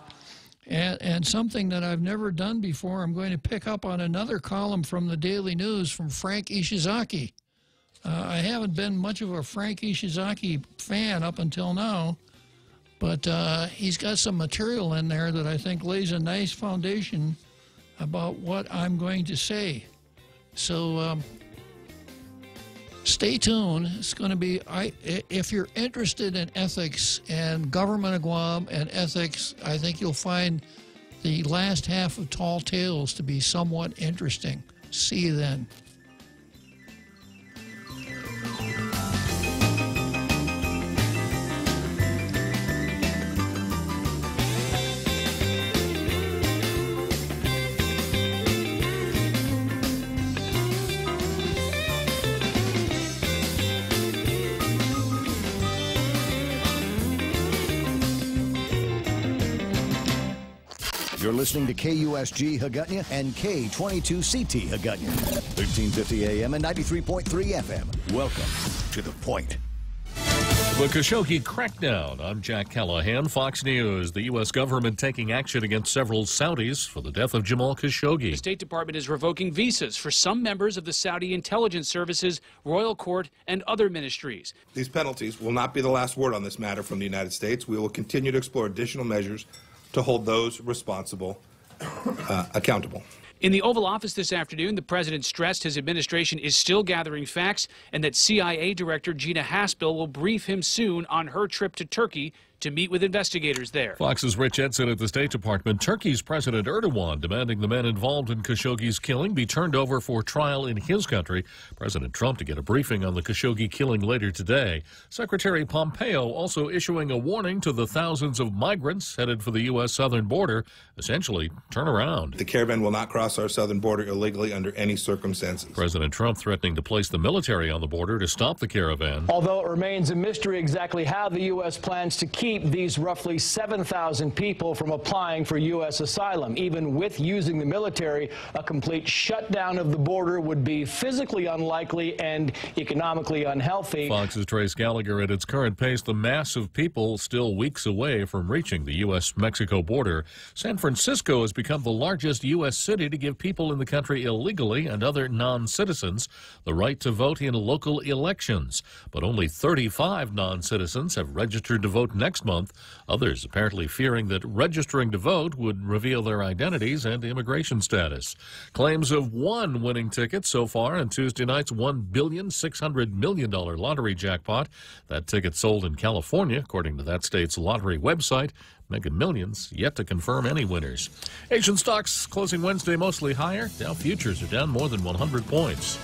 And something that I've never done before, I'm going to pick up on another column from the Daily News from Frank Ishizaki. I haven't been much of a Frank Ishizaki fan up until now, but he's got some material in there that I think lays a nice foundation about what I'm going to say. So stay tuned. It's going to be, if you're interested in ethics and government of Guam and ethics, I think you'll find the last half of Tall Tales to be somewhat interesting. See you then. You're listening to KUSG Hagutnia and K22CT Hagutnia. 1350 AM and 93.3 FM. Welcome to The Point. The Khashoggi crackdown. I'm Jack Callahan, Fox News. The U.S. government taking action against several Saudis for the death of Jamal Khashoggi. The State Department is revoking visas for some members of the Saudi intelligence services, royal court, and other ministries. These penalties will not be the last word on this matter from the United States. We will continue to explore additional measures to hold those responsible accountable. In the Oval Office this afternoon, the president stressed his administration is still gathering facts and that CIA Director Gina Haspel will brief him soon on her trip to Turkey to meet with investigators there. Fox's Rich Edson at the State Department. Turkey's President Erdogan demanding the men involved in Khashoggi's killing be turned over for trial in his country. President Trump to get a briefing on the Khashoggi killing later today. Secretary Pompeo also issuing a warning to the thousands of migrants headed for the U.S. southern border. Essentially, turn around. The caravan will not cross our southern border illegally under any circumstances. President Trump threatening to place the military on the border to stop the caravan. Although it remains a mystery exactly how the U.S. plans to keep these roughly 7,000 people from applying for U.S. asylum. Even with using the military, a complete shutdown of the border would be physically unlikely and economically unhealthy. Fox's Trace Gallagher. At its current pace, the mass of people still weeks away from reaching the U.S.-Mexico border. San Francisco has become the largest U.S. city to give people in the country illegally and other non-citizens the right to vote in local elections. But only 35 non-citizens have registered to vote next month. Others apparently fearing that registering to vote would reveal their identities and immigration status. Claims of one winning ticket so far in Tuesday night's $1.6 billion lottery jackpot. That ticket sold in California, according to that state's lottery website. Mega Millions yet to confirm any winners. Asian stocks closing Wednesday mostly higher. Dow futures are down more than 100 points.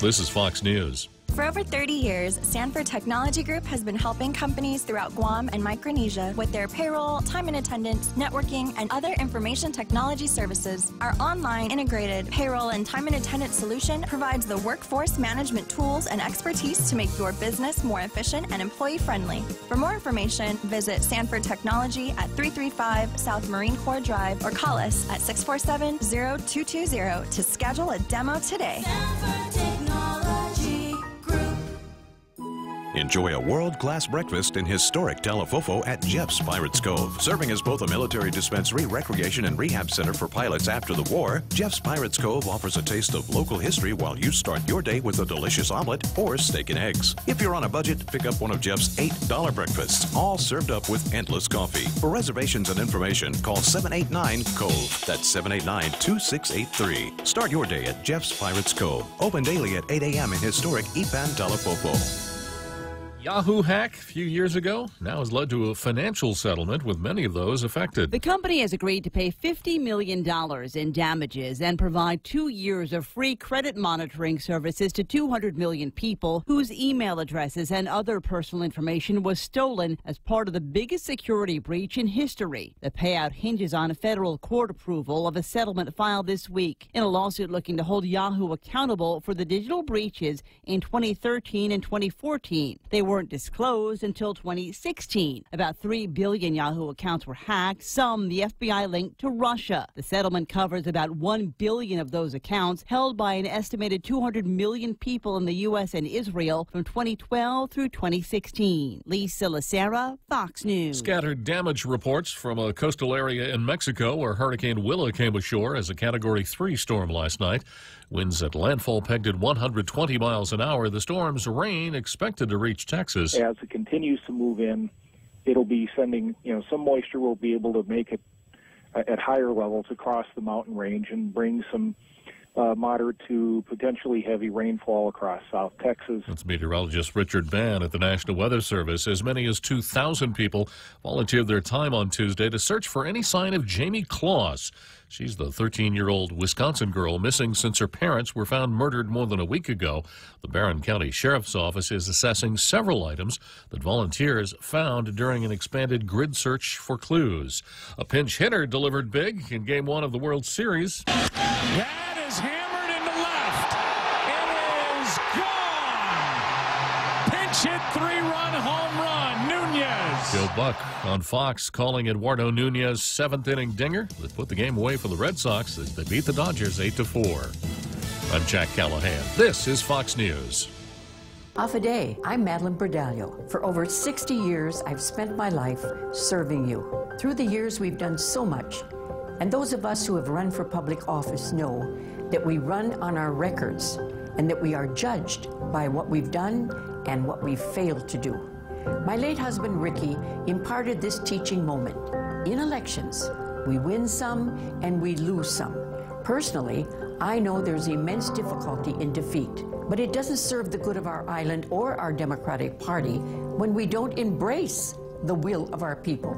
This is Fox News. For over 30 years, Sanford Technology Group has been helping companies throughout Guam and Micronesia with their payroll, time and attendance, networking, and other information technology services. Our online integrated payroll and time and attendance solution provides the workforce management tools and expertise to make your business more efficient and employee-friendly. For more information, visit Sanford Technology at 335 South Marine Corps Drive or call us at 647-0220 to schedule a demo today. Enjoy a world-class breakfast in historic Talafofo at Jeff's Pirates Cove. Serving as both a military dispensary, recreation, and rehab center for pilots after the war, Jeff's Pirates Cove offers a taste of local history while you start your day with a delicious omelet or steak and eggs. If you're on a budget, pick up one of Jeff's $8 breakfasts, all served up with endless coffee. For reservations and information, call 789-COVE. That's 789-2683. Start your day at Jeff's Pirates Cove. Open daily at 8 a.m. in historic Ipan, Talafofo. Yahoo hack a few years ago now has led to a financial settlement with many of those affected. The company has agreed to pay $50 million in damages and provide 2 years of free credit monitoring services to 200 million people whose email addresses and other personal information was stolen as part of the biggest security breach in history. The payout hinges on a federal court approval of a settlement filed this week in a lawsuit looking to hold Yahoo accountable for the digital breaches in 2013 and 2014. They weren't disclosed until 2016. About 3 billion Yahoo accounts were hacked, some the FBI linked to Russia. The settlement covers about 1 billion of those accounts held by an estimated 200 million people in the U.S. and Israel from 2012 through 2016. Lisa Lacera, Fox News. Scattered damage reports from a coastal area in Mexico where Hurricane Willa came ashore as a Category 3 storm last night. Winds at landfall pegged at 120 miles an hour. The storm's rain expected to reach Texas. As it continues to move in, it'll be sending, some moisture will be able to make it at higher levels across the mountain range and bring some moderate to potentially heavy rainfall across South Texas. That's meteorologist Richard Bann at the National Weather Service. As many as 2,000 people volunteered their time on Tuesday to search for any sign of Jamie Claus. She's the 13-year-old Wisconsin girl missing since her parents were found murdered more than a week ago. The Barron County Sheriff's Office is assessing several items that volunteers found during an expanded grid search for clues. A pinch hitter delivered big in Game 1 of the World Series. That is hammered into left. It is gone. Pinch hit 3-run home run. Nunez Joe Buck on Fox calling Eduardo Nunez's seventh-inning dinger that put the game away for the Red Sox as they beat the Dodgers 8-4. I'm Jack Callahan. This is Fox News. Off a day, I'm Madeline Bordallo. For over 60 years, I've spent my life serving you. Through the years, we've done so much. And those of us who have run for public office know that we run on our records and that we are judged by what we've done and what we've failed to do. My late husband, Ricky, imparted this teaching moment. In elections, we win some and we lose some. Personally, I know there's immense difficulty in defeat, but it doesn't serve the good of our island or our Democratic Party when we don't embrace the will of our people.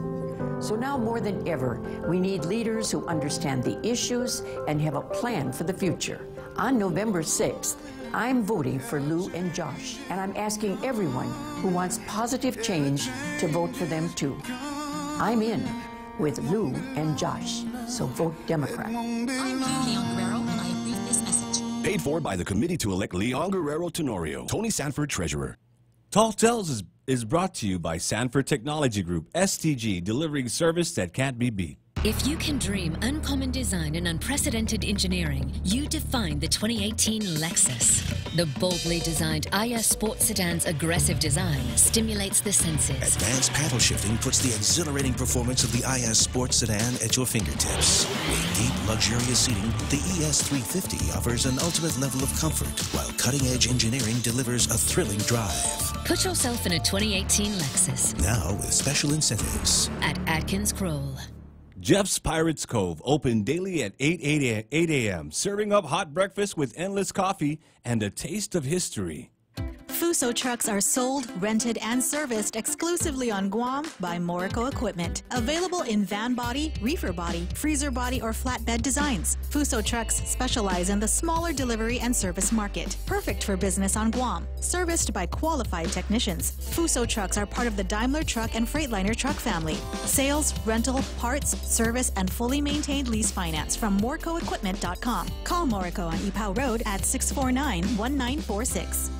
So now more than ever, we need leaders who understand the issues and have a plan for the future. On November 6th, I'm voting for Lou and Josh, and I'm asking everyone who wants positive change to vote for them too. I'm in with Lou and Josh, so vote Democrat. I'm Leon Guerrero, and I approve this message. Paid for by the committee to elect Leon Guerrero Tenorio. Tony Sanford, Treasurer. Tall Tales is brought to you by Sanford Technology Group, STG, delivering service that can't be beat. If you can dream uncommon design and unprecedented engineering, you define the 2018 Lexus. The boldly designed IS Sport Sedan's aggressive design stimulates the senses. Advanced paddle shifting puts the exhilarating performance of the IS Sport Sedan at your fingertips. With deep, luxurious seating, the ES350 offers an ultimate level of comfort, while cutting-edge engineering delivers a thrilling drive. Put yourself in a 2018 Lexus. Now with special incentives. At Atkins Kroll. Jeff's Pirates Cove, open daily at 8 a.m., serving up hot breakfast with endless coffee and a taste of history. Fuso trucks are sold, rented, and serviced exclusively on Guam by Morrico Equipment. Available in van body, reefer body, freezer body, or flatbed designs. Fuso trucks specialize in the smaller delivery and service market. Perfect for business on Guam. Serviced by qualified technicians. Fuso trucks are part of the Daimler Truck and Freightliner truck family. Sales, rental, parts, service, and fully maintained lease finance from MorricoEquipment.com. Call Morrico on Ipoh Road at 649-1946.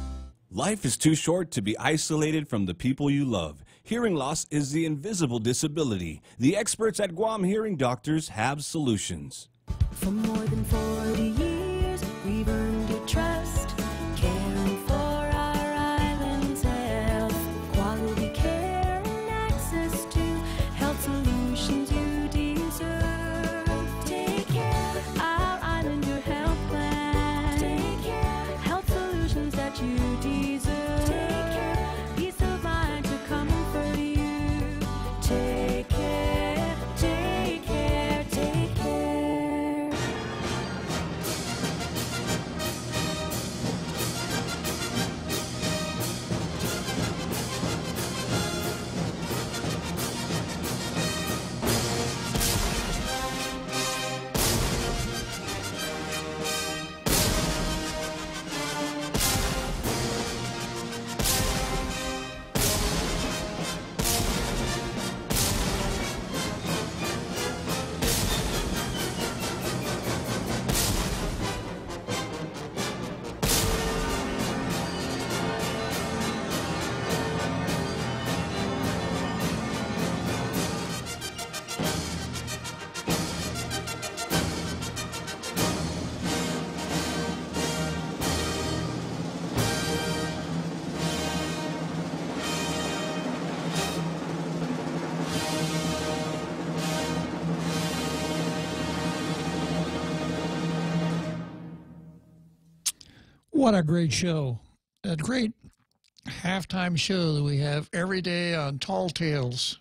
Life is too short to be isolated from the people you love. Hearing loss is the invisible disability. The experts at Guam Hearing Doctors have solutions. For more than 40 years, we've earned your trust, caring for our island's health. Quality care and access to health solutions you deserve. Take care, our island, your health plan. Take care, health solutions that you deserve. Take care, peace of mind to comfort you. Take care, take care, take care. What a great show. A great halftime show that we have every day on Tall Tales.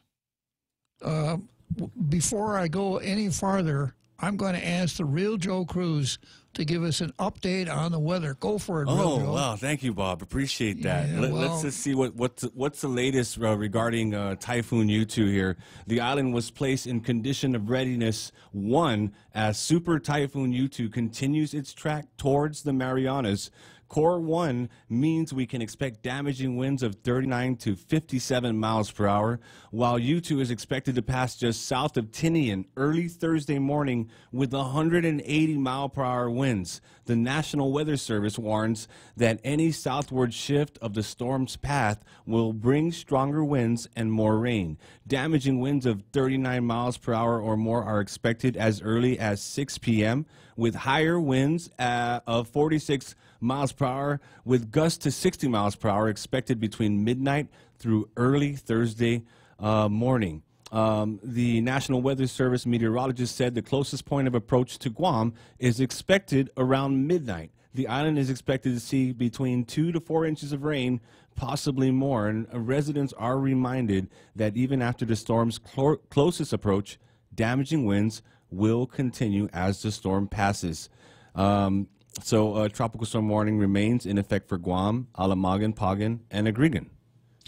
Before I go any farther, I'm going to ask the real Joe Cruz to give us an update on the weather. Go for it, real Joe. Oh, wow. Thank you, Bob. Appreciate that. Yeah, Let's just see what's the latest regarding Typhoon U2 here. The island was placed in condition of readiness 1 as Super Typhoon U2 continues its track towards the Marianas. Core 1 means we can expect damaging winds of 39 to 57 miles per hour, while U2 is expected to pass just south of Tinian early Thursday morning with 180 mile per hour winds. The National Weather Service warns that any southward shift of the storm's path will bring stronger winds and more rain. Damaging winds of 39 miles per hour or more are expected as early as 6 p.m., with higher winds of 46 miles per hour, with gusts to 60 miles per hour expected between midnight through early Thursday morning. The National Weather Service meteorologist said the closest point of approach to Guam is expected around midnight. The island is expected to see between 2 to 4 inches of rain, possibly more, and residents are reminded that even after the storm's closest approach, damaging winds will continue as the storm passes. So tropical storm warning remains in effect for Guam, Alamagan, Pagan, and Agrigan.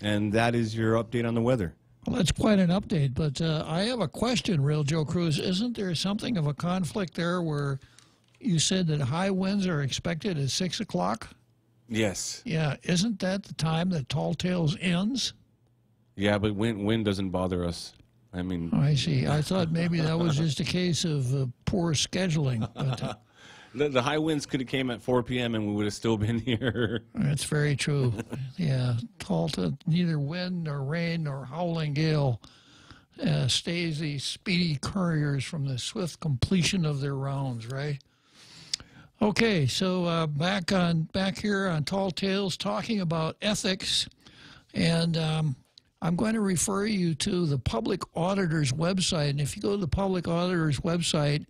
And that is your update on the weather. Well, that's quite an update, but I have a question, Real Joe Cruz. Isn't there something of a conflict there where you said that high winds are expected at 6 o'clock? Yes. Yeah, isn't that the time that Tall Tales ends? Yeah, but wind doesn't bother us. I mean... Oh, I see. I thought maybe that was just a case of poor scheduling. But, the high winds could have came at 4 p.m. and we would have still been here. That's very true. Yeah, neither wind nor rain nor howling gale stays these speedy couriers from the swift completion of their rounds, right? Okay, so back here on Tall Tales, talking about ethics, and I'm going to refer you to the Public Auditor's website, and if you go to the Public Auditor's website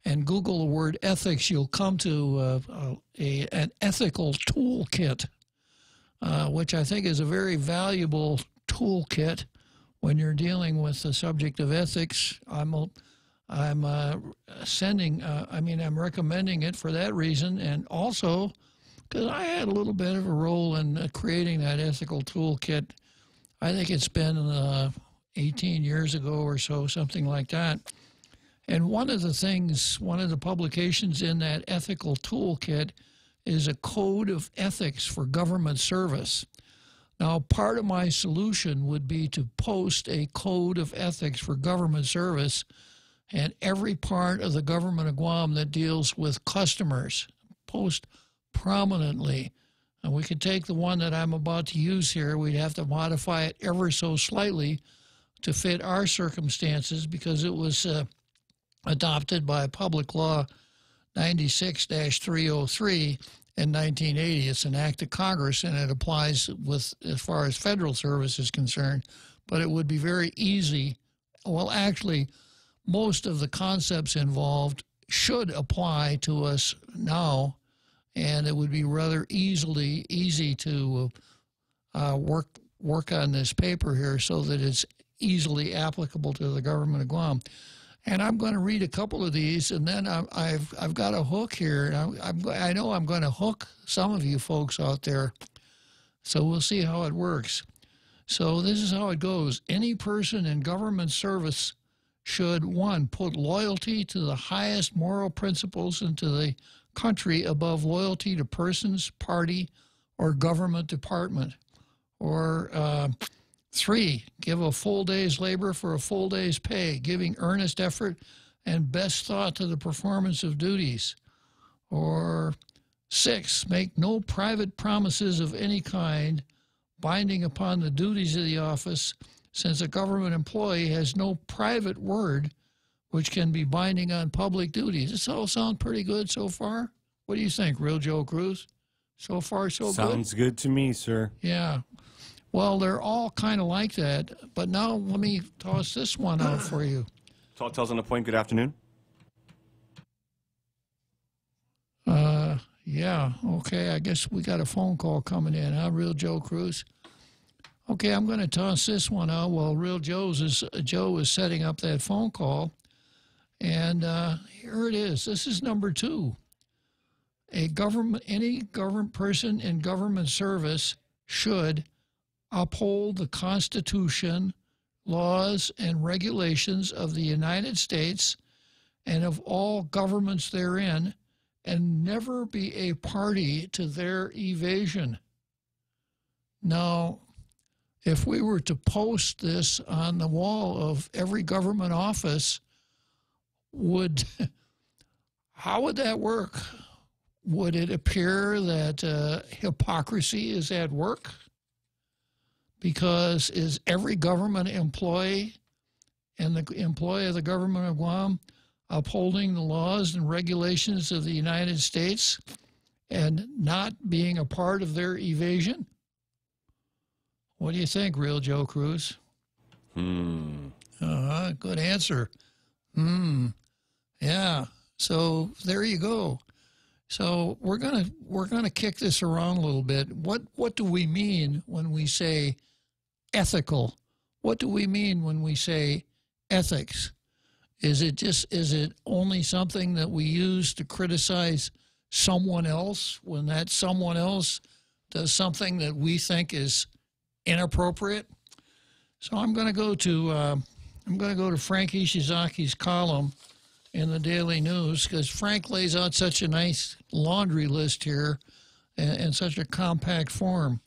and Google the word ethics, you'll come to an ethical toolkit, which I think is a very valuable toolkit when you're dealing with the subject of ethics. I'm recommending it for that reason, and also because I had a little bit of a role in creating that ethical toolkit. I think it's been 18 years ago or so, something like that. And one of the publications in that ethical toolkit is a code of ethics for government service. Now, part of my solution would be to post a code of ethics for government service and every part of the government of Guam that deals with customers, post prominently. And we could take the one that I'm about to use here. We'd have to modify it ever so slightly to fit our circumstances because it was adopted by Public Law 96-303 in 1980. It's an act of Congress, and it applies as far as federal service is concerned. But it would be very easy. Well, actually, most of the concepts involved should apply to us now, and it would be rather easy to work on this paper here so that it's easily applicable to the government of Guam. And I'm going to read a couple of these, and then I've got a hook here. I know I'm going to hook some of you folks out there, so we'll see how it works. So this is how it goes. Any person in government service should, 1, put loyalty to the highest moral principles and to the country above loyalty to persons, party, or government department. Or 3, give a full day's labor for a full day's pay, giving earnest effort and best thought to the performance of duties. Or 6, make no private promises of any kind binding upon the duties of the office, since a government employee has no private word which can be binding on public duties. This all sound pretty good so far? What do you think, Real Joe Cruz? So far, so good? Sounds good to me, sir. Yeah. Well, they're all kind of like that, but now let me toss this one out for you. Tall Tales on the Point, good afternoon. Yeah, okay, I guess we got a phone call coming in, huh, Real Joe Cruz? Okay, I'm going to toss this one out while Real Joe is setting up that phone call. And here it is. This is number 2. Any government person in government service should uphold the Constitution, laws, and regulations of the United States and of all governments therein, and never be a party to their evasion. Now, if we were to post this on the wall of every government office, how would that work? Would it appear that hypocrisy is at work? Because is every government employee and the employee of the government of Guam upholding the laws and regulations of the United States and not being a part of their evasion? What do you think, Real Joe Cruz? Good answer. Yeah. So there you go. So we're gonna kick this around a little bit. What do we mean when we say ethical? What do we mean when we say ethics? Is it only something that we use to criticize someone else when that someone else does something that we think is inappropriate? So I'm going to go to Frank Ishizaki's column in the Daily News, because Frank lays out such a nice laundry list here in such a compact form.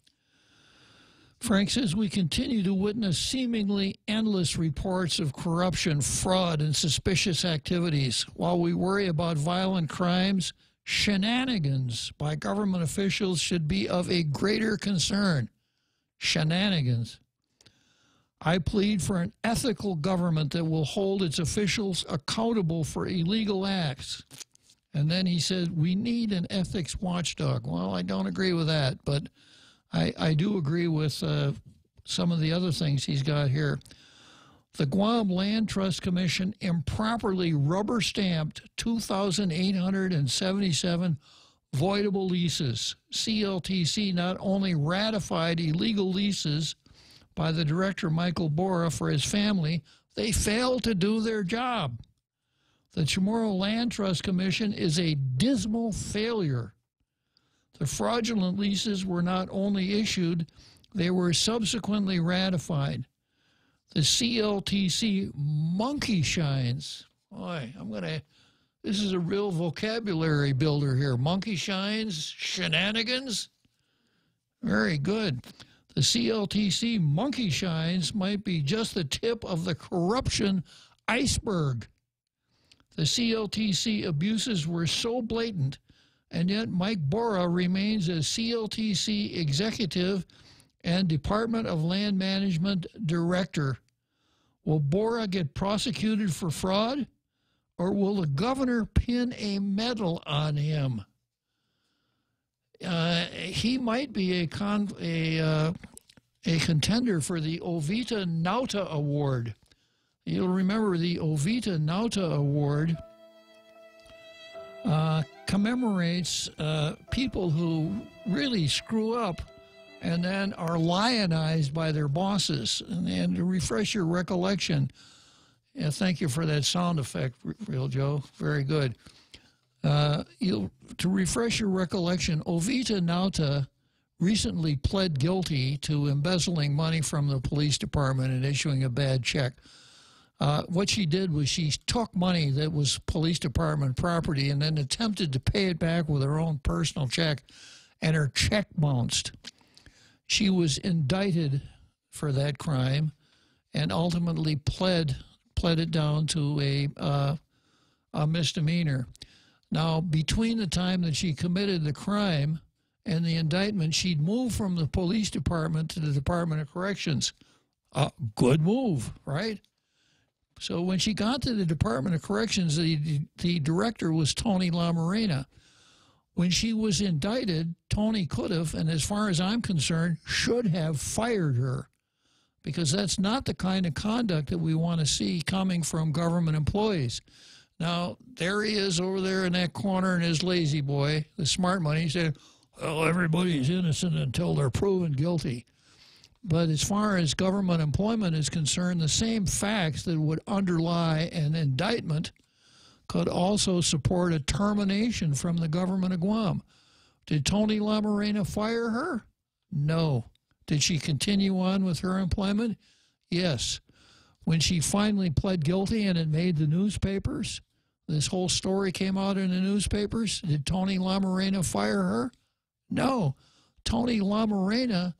Frank says, we continue to witness seemingly endless reports of corruption, fraud, and suspicious activities. While we worry about violent crimes, shenanigans by government officials should be of a greater concern. Shenanigans. I plead for an ethical government that will hold its officials accountable for illegal acts. And then he said, we need an ethics watchdog. Well, I don't agree with that, but I do agree with some of the other things he's got here. The Guam Land Trust Commission improperly rubber-stamped 2,877 voidable leases. CLTC not only ratified illegal leases by the director, Michael Bora, for his family, they failed to do their job. The Chamorro Land Trust Commission is a dismal failure. The fraudulent leases were not only issued, they were subsequently ratified. The CLTC monkey shines. Boy, this is a real vocabulary builder here. Monkey shines, shenanigans. Very good. The CLTC monkey shines might be just the tip of the corruption iceberg. The CLTC abuses were so blatant, and yet Mike Bora remains as CLTC executive and Department of Land Management director. Will Bora get prosecuted for fraud, or will the governor pin a medal on him? He might be a contender for the Ovita Nauta Award. You'll remember the Ovita Nauta Award commemorates people who really screw up and then are lionized by their bosses. And to refresh your recollection, thank you for that sound effect, Real Joe. Very good. To refresh your recollection, Ovita Nauta recently pled guilty to embezzling money from the police department and issuing a bad check. What she did was she took money that was police department property and then attempted to pay it back with her own personal check, and her check bounced. She was indicted for that crime and ultimately pled it down to a misdemeanor. Now, between the time that she committed the crime and the indictment, she'd moved from the police department to the Department of Corrections. Good move, right? So when she got to the Department of Corrections, the director was Tony Lamarena. When she was indicted, Tony could have, and as far as I'm concerned, should have fired her, because that's not the kind of conduct that we want to see coming from government employees. Now, there he is over there in that corner in his lazy boy, the smart money. He said, well, everybody's innocent until they're proven guilty. But as far as government employment is concerned, the same facts that would underlie an indictment could also support a termination from the government of Guam. Did Tony Lamarena fire her? No. Did she continue on with her employment? Yes. When she finally pled guilty and it made the newspapers, This whole story came out in the newspapers. Did Tony LaMorena fire her? No. Tony LaMorena,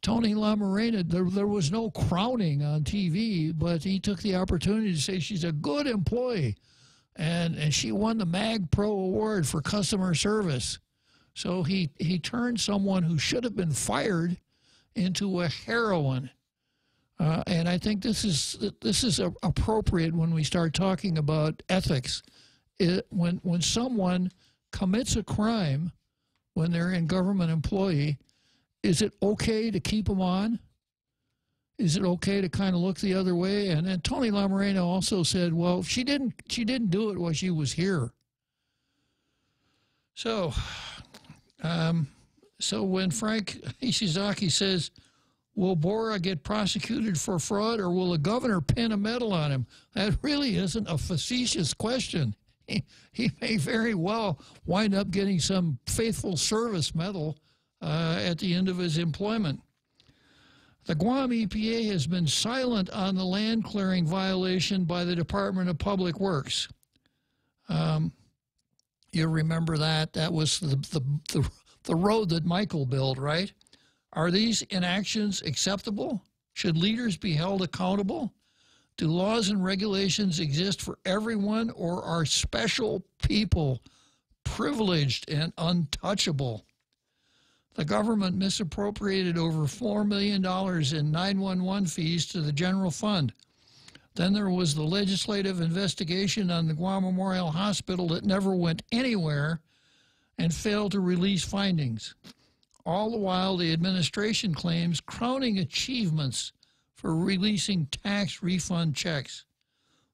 there was no crowning on TV, but he took the opportunity to say she's a good employee. And she won the Mag Pro Award for customer service. So he turned someone who should have been fired into a heroine. And I think this is appropriate when we start talking about ethics. When someone commits a crime, when they're in government employee, is it okay to keep them on? Is it okay to kind of look the other way? And then Tony LaMorena also said, well, she didn't do it while she was here. So when Frank Ishizaki says, will Bora get prosecuted for fraud, or will the governor pin a medal on him? That really isn't a facetious question. He may very well wind up getting some faithful service medal at the end of his employment. The Guam EPA has been silent on the land clearing violation by the Department of Public Works. You remember that? That was the road that Michael built, right? Are these inactions acceptable? Should leaders be held accountable? Do laws and regulations exist for everyone, or are special people privileged and untouchable? The government misappropriated over $4 million in 911 fees to the general fund. Then there was the legislative investigation on the Guam Memorial Hospital that never went anywhere and failed to release findings. All the while, the administration claims crowning achievements for releasing tax refund checks.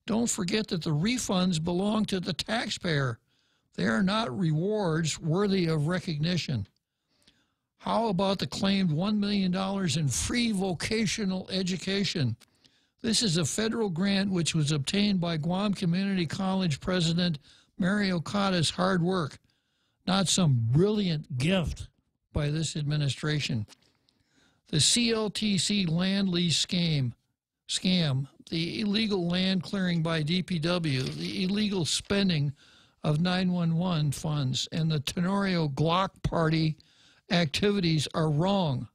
Don't forget that the refunds belong to the taxpayer. They are not rewards worthy of recognition. How about the claimed $1 million in free vocational education? This is a federal grant which was obtained by Guam Community College President Mary Okada's hard work, not some brilliant gift by this administration. The CLTC land lease scam, the illegal land clearing by DPW, the illegal spending of 911 funds, and the Tenorio Glock Party activities are wrong.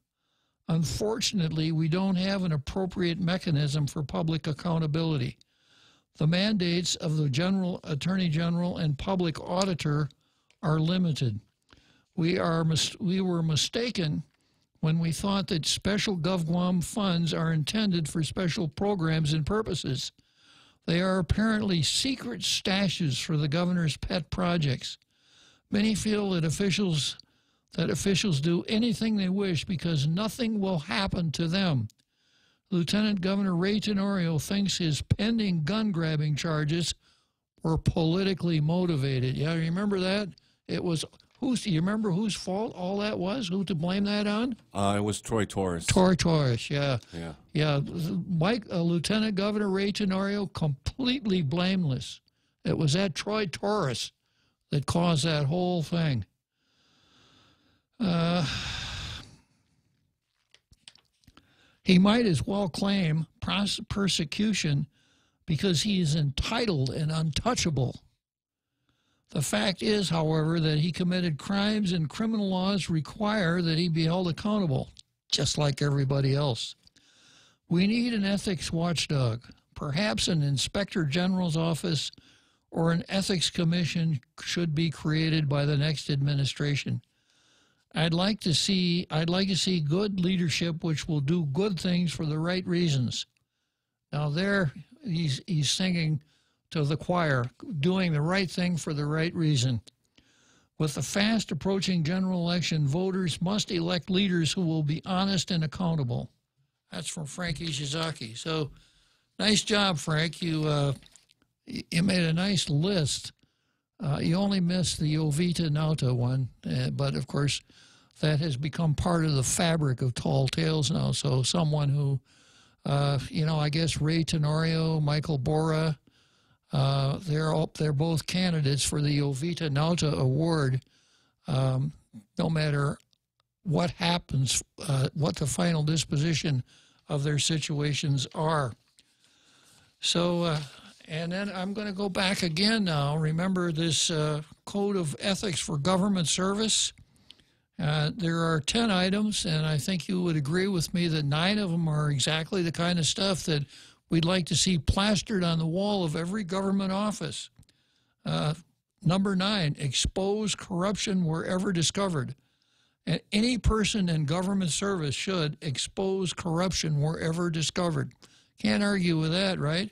Unfortunately, we don't have an appropriate mechanism for public accountability. The mandates of the General Attorney General and Public Auditor are limited. We were mistaken when we thought that special GovGuam funds are intended for special programs and purposes. They are apparently secret stashes for the governor's pet projects. Many feel that officials do anything they wish because nothing will happen to them. Lieutenant Governor Ray Tenorio thinks his pending gun-grabbing charges were politically motivated. Yeah, remember that? It was, you remember whose fault all that was? Who to blame that on? It was Troy Torres. Troy Torres, yeah. Yeah. Lieutenant Governor Ray Tenorio, completely blameless. It was that Troy Torres that caused that whole thing. He might as well claim persecution because he is entitled and untouchable. The fact is, however, that he committed crimes, and criminal laws require that he be held accountable, just like everybody else. We need an ethics watchdog, perhaps an inspector general's office or an ethics commission should be created by the next administration. I'd like to see good leadership which will do good things for the right reasons. Now there he's singing to the choir, doing the right thing for the right reason. With the fast approaching general election, voters must elect leaders who will be honest and accountable. That's from Frank Ishizaki. So nice job, Frank. You made a nice list. You only missed the Ovita Nauta one, but of course that has become part of the fabric of Tall Tales now. So someone who, I guess Ray Tenorio, Michael Bora, they're both candidates for the Ovita Nauta Award. No matter what happens, what the final disposition of their situations are. So And then I'm going to go back again now. Remember this Code of Ethics for Government Service? There are 10 items, and I think you would agree with me that 9 of them are exactly the kind of stuff that we'd like to see plastered on the wall of every government office. Number 9, expose corruption wherever discovered. Any person in government service should expose corruption wherever discovered. Can't argue with that, right?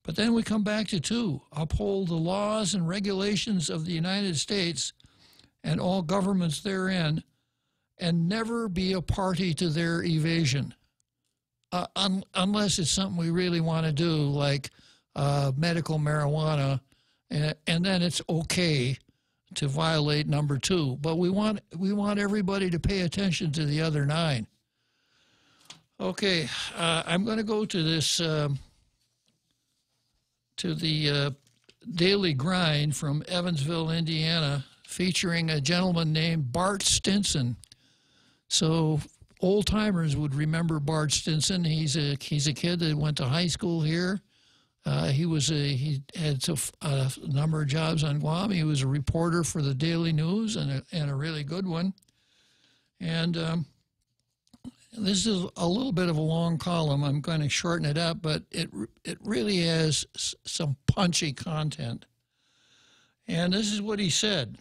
But then we come back to 2, uphold the laws and regulations of the United States and all governments therein, and never be a party to their evasion, unless it's something we really want to do, like medical marijuana, and then it's okay to violate number 2. But we want everybody to pay attention to the other 9. Okay, I'm going to go to this, to the Daily Grind from Evansville, Indiana, featuring a gentleman named Bart Stinson. So old-timers would remember Bart Stinson. He's a kid that went to high school here. He had a number of jobs on Guam. He was a reporter for the Daily News, and a really good one. And this is a little bit of a long column. I'm going to shorten it up, but it really has some punchy content. And this is what he said.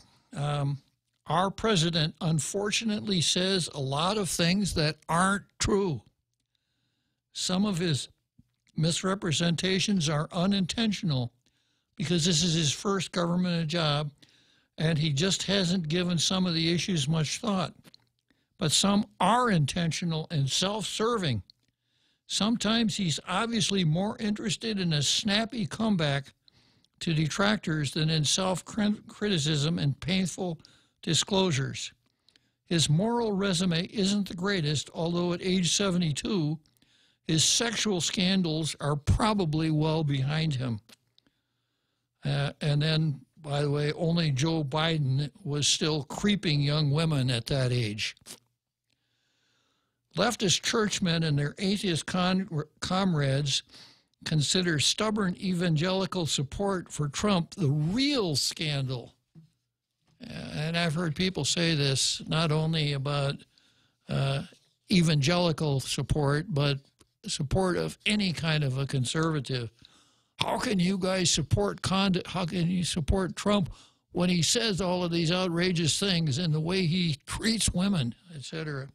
Our president unfortunately says a lot of things that aren't true. Some of his misrepresentations are unintentional because this is his first government job, and he just hasn't given some of the issues much thought. But some are intentional and self-serving. Sometimes he's obviously more interested in a snappy comeback to detractors than in self-criticism and painful disclosures. His moral resume isn't the greatest, although at age 72, his sexual scandals are probably well behind him. And then, by the way, only Joe Biden was still creeping young women at that age. Leftist churchmen and their atheist comrades consider stubborn evangelical support for Trump the real scandal. And I've heard people say this not only about evangelical support, but support of any kind of a conservative. How can you guys support how can you support Trump when he says all of these outrageous things and the way he treats women, etc.?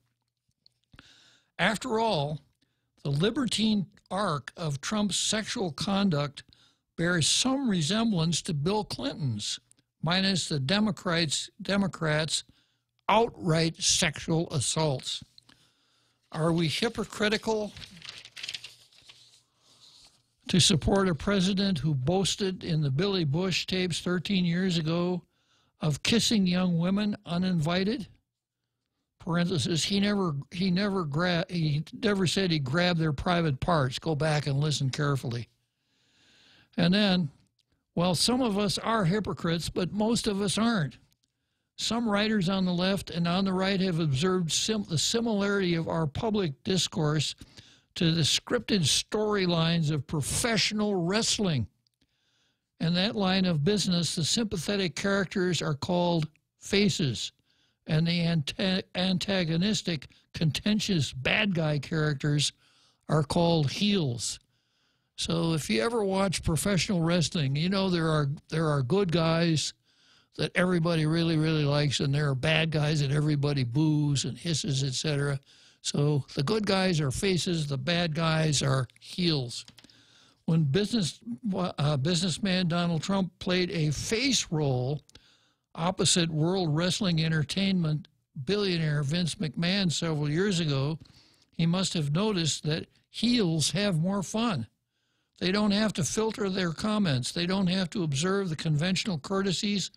After all, the libertine arc of Trump's sexual conduct bears some resemblance to Bill Clinton's, minus the Democrats' outright sexual assaults. Are we hypocritical to support a president who boasted in the Billy Bush tapes 13 years ago of kissing young women uninvited? Parenthesis, he never said he grabbed their private parts. Go back and listen carefully. And then, well, some of us are hypocrites, but most of us aren't. Some writers on the left and on the right have observed the similarity of our public discourse to the scripted storylines of professional wrestling. In that line of business, the sympathetic characters are called faces, and the antagonistic, contentious bad guy characters are called heels. So if you ever watch professional wrestling, you know there are good guys that everybody really, really likes, and there are bad guys that everybody boos and hisses, etc. So the good guys are faces, the bad guys are heels. When businessman Donald Trump played a face role opposite World Wrestling Entertainment billionaire Vince McMahon several years ago, he must have noticed that heels have more fun. They don't have to filter their comments. They don't have to observe the conventional courtesies,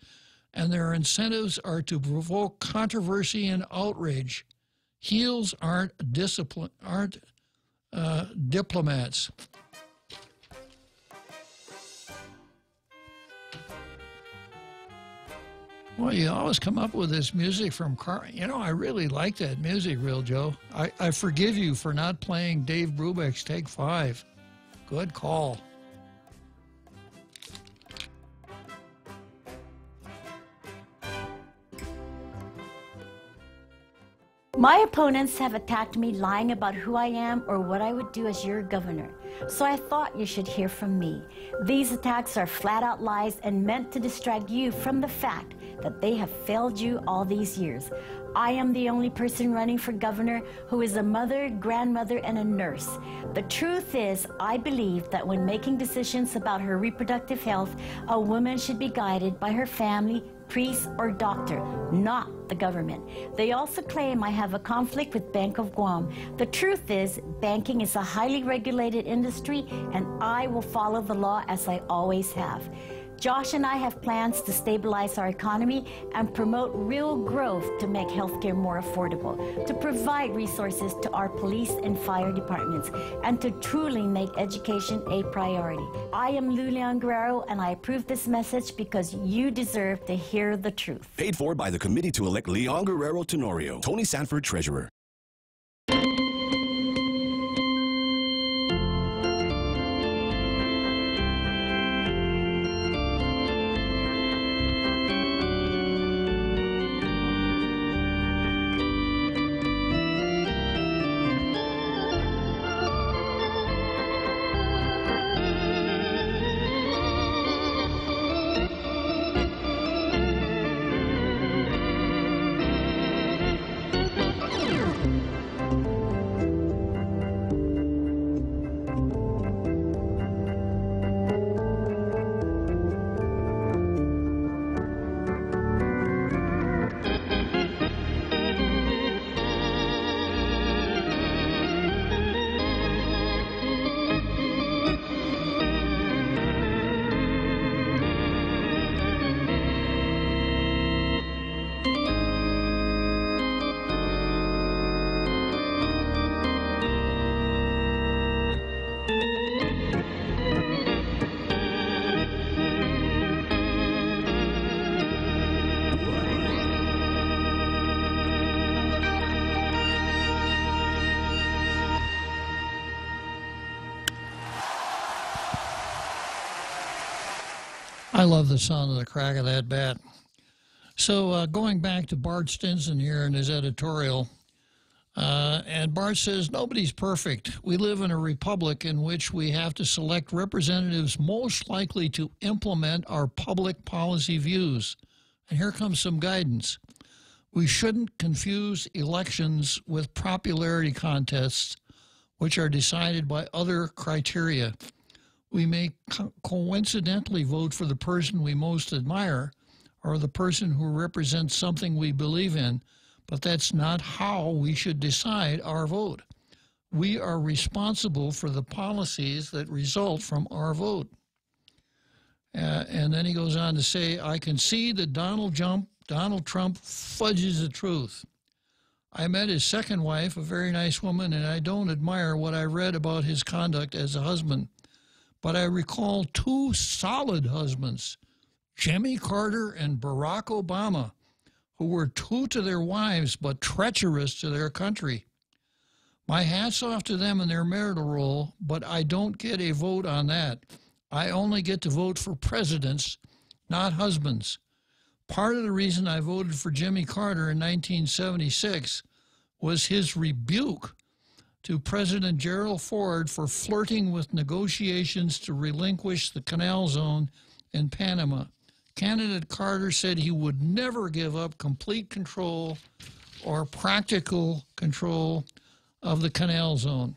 and their incentives are to provoke controversy and outrage. Heels aren't diplomats. Well, you always come up with this music from You know, I really like that music, Real Joe. I forgive you for not playing Dave Brubeck's Take 5. Good call. My opponents have attacked me lying about who I am or what I would do as your governor. So I thought you should hear from me. These attacks are flat-out lies and meant to distract you from the fact that they have failed you all these years. I am the only person running for governor who is a mother, grandmother, and a nurse. The truth is, I believe that when making decisions about her reproductive health, a woman should be guided by her family, priest, or doctor, not the government. They also claim I have a conflict with Bank of Guam. The truth is, banking is a highly regulated industry, and I will follow the law as I always have. Josh and I have plans to stabilize our economy and promote real growth to make healthcare more affordable, to provide resources to our police and fire departments, and to truly make education a priority. I am Lulian Guerrero, and I approve this message because you deserve to hear the truth. Paid for by the committee to elect Leon Guerrero Tenorio. Tony Sanford, Treasurer. I love the sound of the crack of that bat. So going back to Bart Stinson here in his editorial, and Bart says, nobody's perfect. We live in a republic in which we have to select representatives most likely to implement our public policy views. And here comes some guidance. We shouldn't confuse elections with popularity contests, which are decided by other criteria. We may coincidentally vote for the person we most admire or the person who represents something we believe in, but that's not how we should decide our vote. We are responsible for the policies that result from our vote. And then he goes on to say, I can see that Donald Trump fudges the truth. I met his second wife, a very nice woman, and I don't admire what I read about his conduct as a husband. But I recall two solid husbands, Jimmy Carter and Barack Obama, who were true to their wives but treacherous to their country. My hat's off to them in their marital role, but I don't get a vote on that. I only get to vote for presidents, not husbands. Part of the reason I voted for Jimmy Carter in 1976 was his rebuke to President Gerald Ford for flirting with negotiations to relinquish the canal zone in Panama. Candidate Carter said he would never give up complete control or practical control of the canal zone.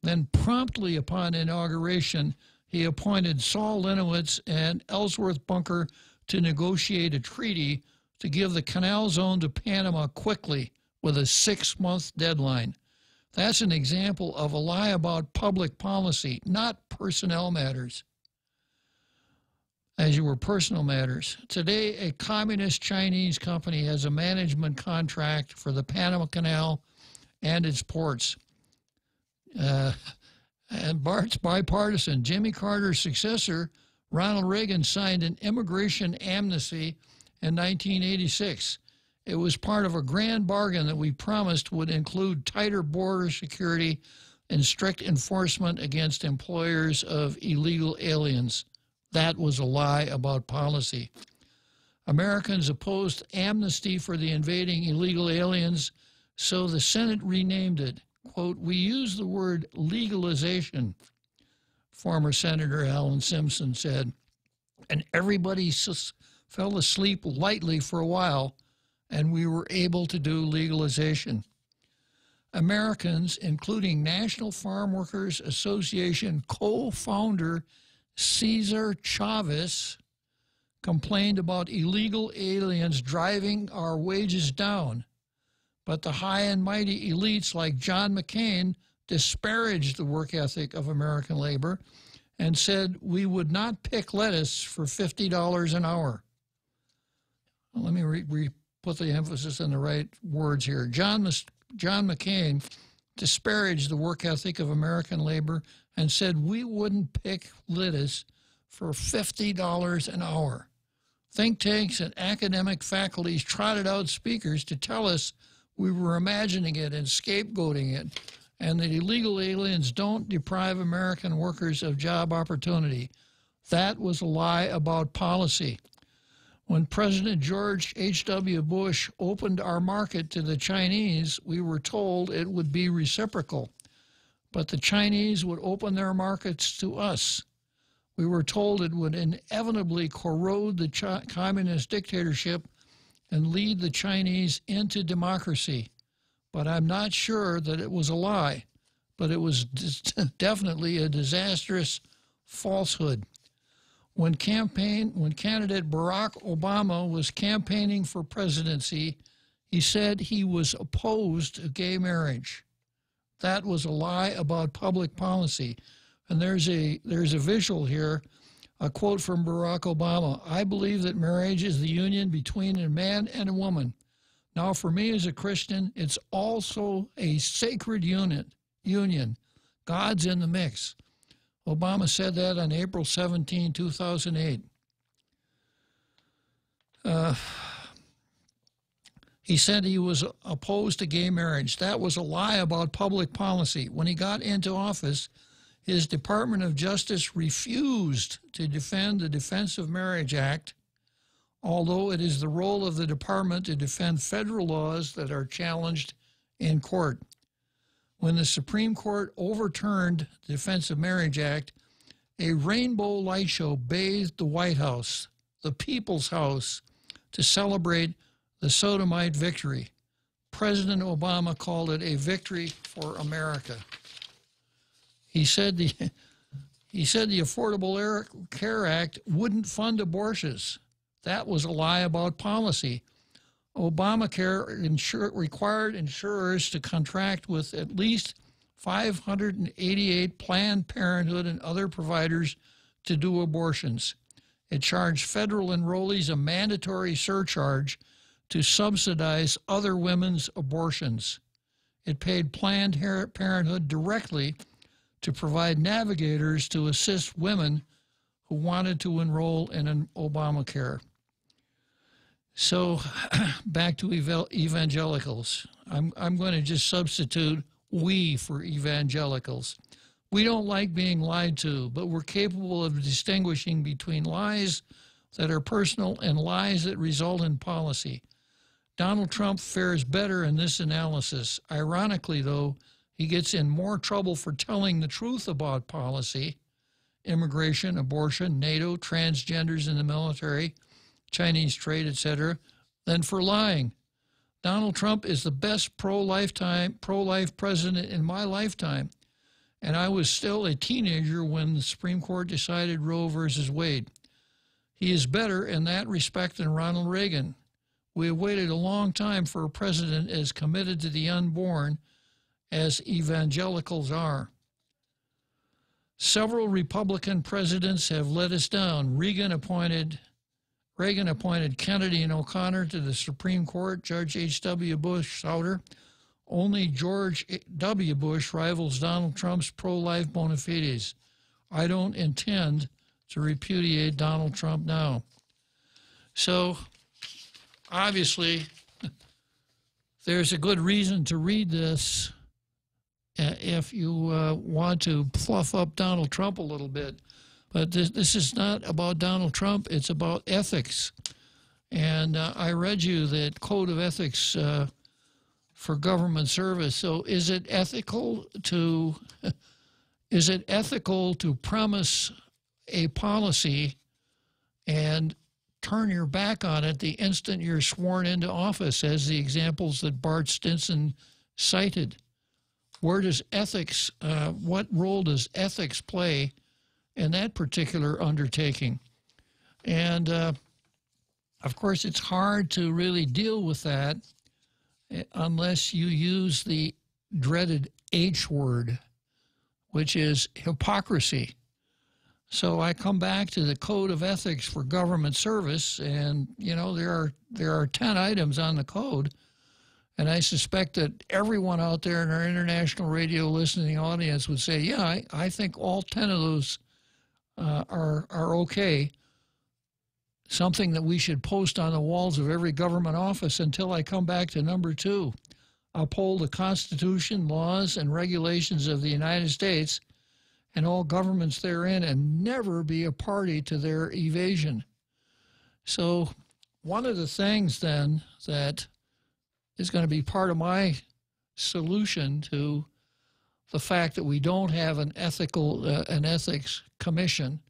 Then promptly upon inauguration, he appointed Saul Linowitz and Ellsworth Bunker to negotiate a treaty to give the canal zone to Panama quickly with a 6-month deadline. That's an example of a lie about public policy, not personnel matters. As you were personal matters. Today, a communist Chinese company has a management contract for the Panama Canal and its ports. And Bart's bipartisan. Jimmy Carter's successor, Ronald Reagan, signed an immigration amnesty in 1986. It was part of a grand bargain that we promised would include tighter border security and strict enforcement against employers of illegal aliens. That was a lie about policy. Americans opposed amnesty for the invading illegal aliens So the Senate renamed it. Quote, we use the word legalization, former Senator Alan Simpson said, and everybody fell asleep lightly for a while, and we were able to do legalization. Americans, including National Farm Workers Association co-founder Cesar Chavez, complained about illegal aliens driving our wages down. But the high and mighty elites like John McCain disparaged the work ethic of American labor and said we would not pick lettuce for $50 an hour. Well, let me put the emphasis on the right words here. John McCain disparaged the work ethic of American labor and said we wouldn't pick lettuce for $50 an hour. Think tanks and academic faculties trotted out speakers to tell us we were imagining it and scapegoating it, and that illegal aliens don't deprive American workers of job opportunity. That was a lie about policy. When President George H.W. Bush opened our market to the Chinese, we were told it would be reciprocal, but the Chinese would open their markets to us. We were told it would inevitably corrode the communist dictatorship and lead the Chinese into democracy. But I'm not sure that it was a lie, but it was definitely a disastrous falsehood. When candidate Barack Obama was campaigning for presidency, he said he was opposed to gay marriage. That was a lie about public policy. And there's a visual here, a quote from Barack Obama. I believe that marriage is the union between a man and a woman. Now, for me as a Christian, it's also a sacred union. God's in the mix. Obama said that on April 17, 2008. He said he was opposed to gay marriage. That was a lie about public policy. When he got into office, his Department of Justice refused to defend the Defense of Marriage Act, although it is the role of the department to defend federal laws that are challenged in court. When the Supreme Court overturned the Defense of Marriage Act, a rainbow light show bathed the White House, the People's House, to celebrate the sodomite victory. President Obama called it a victory for America. He said the Affordable Care Act wouldn't fund abortions. That was a lie about policy. Obamacare required insurers to contract with at least 588 Planned Parenthood and other providers to do abortions. It charged federal enrollees a mandatory surcharge to subsidize other women's abortions. It paid Planned Parenthood directly to provide navigators to assist women who wanted to enroll in an Obamacare. So back to evangelicals. I'm going to just substitute we for evangelicals. We don't like being lied to, but we're capable of distinguishing between lies that are personal and lies that result in policy. Donald Trump fares better in this analysis. Ironically, though, he gets in more trouble for telling the truth about policy, immigration, abortion, NATO, transgenders in the military, Chinese trade, etc., than for lying. Donald Trump is the best pro-life president in my lifetime, and I was still a teenager when the Supreme Court decided Roe versus Wade. He is better in that respect than Ronald Reagan. We have waited a long time for a president as committed to the unborn as evangelicals are. Several Republican presidents have let us down. Reagan appointed Kennedy and O'Connor to the Supreme Court. Judge H.W. Bush outer. Only George W. Bush rivals Donald Trump's pro-life bona fides. I don't intend to repudiate Donald Trump now. So, obviously, there's a good reason to read this if you want to fluff up Donald Trump a little bit. But this is not about Donald Trump. It's about ethics. And I read you that code of ethics for government service. So is it ethical to promise a policy and turn your back on it the instant you're sworn into office, as the examples that Bart Stinson cited? Where does ethics, what role does ethics play in that particular undertaking? And of course, it's hard to really deal with that unless you use the dreaded H word, which is hypocrisy. So I come back to the Code of Ethics for Government Service, and, you know, there are 10 items on the code, and I suspect that everyone out there in our international radio listening audience would say, yeah, I think all 10 of those are okay. Something that we should post on the walls of every government office until I come back to number 2. Uphold the Constitution, laws, and regulations of the United States and all governments therein, and never be a party to their evasion. So one of the things then that is going to be part of my solution to the fact that we don't have an ethics commission,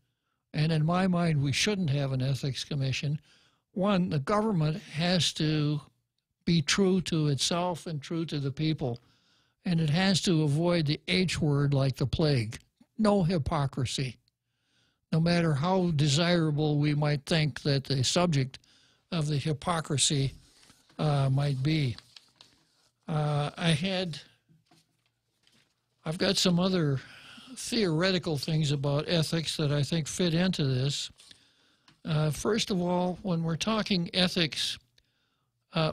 and in my mind we shouldn't have an ethics commission. One, the government has to be true to itself and true to the people, and it has to avoid the H word like the plague. No hypocrisy, no matter how desirable we might think that the subject of the hypocrisy might be. I've got some other theoretical things about ethics that I think fit into this. First of all, when we're talking ethics,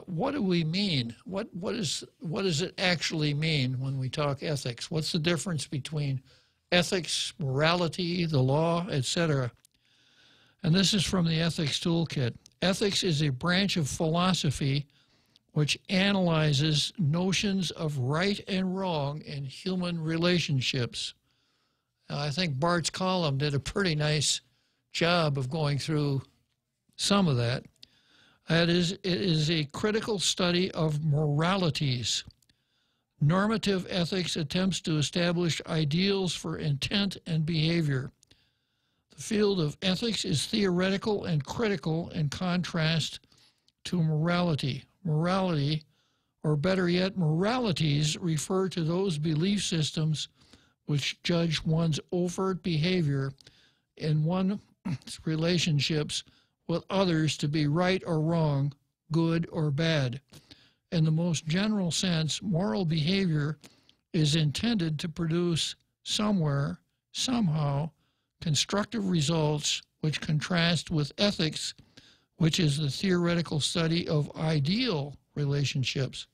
what do we mean? What does it actually mean when we talk ethics? What's the difference between ethics, morality, the law, etc.? And this is from the Ethics Toolkit. Ethics is a branch of philosophy which analyzes notions of right and wrong in human relationships. I think Bart's column did a pretty nice job of going through some of that. It is a critical study of moralities. Normative ethics attempts to establish ideals for intent and behavior. The field of ethics is theoretical and critical in contrast to morality. Morality, or better yet, moralities, refer to those belief systems which judge one's overt behavior in one's relationships with others to be right or wrong, good or bad. In the most general sense, moral behavior is intended to produce somewhere, somehow, constructive results which contrast with ethics, which is the theoretical study of ideal relationships.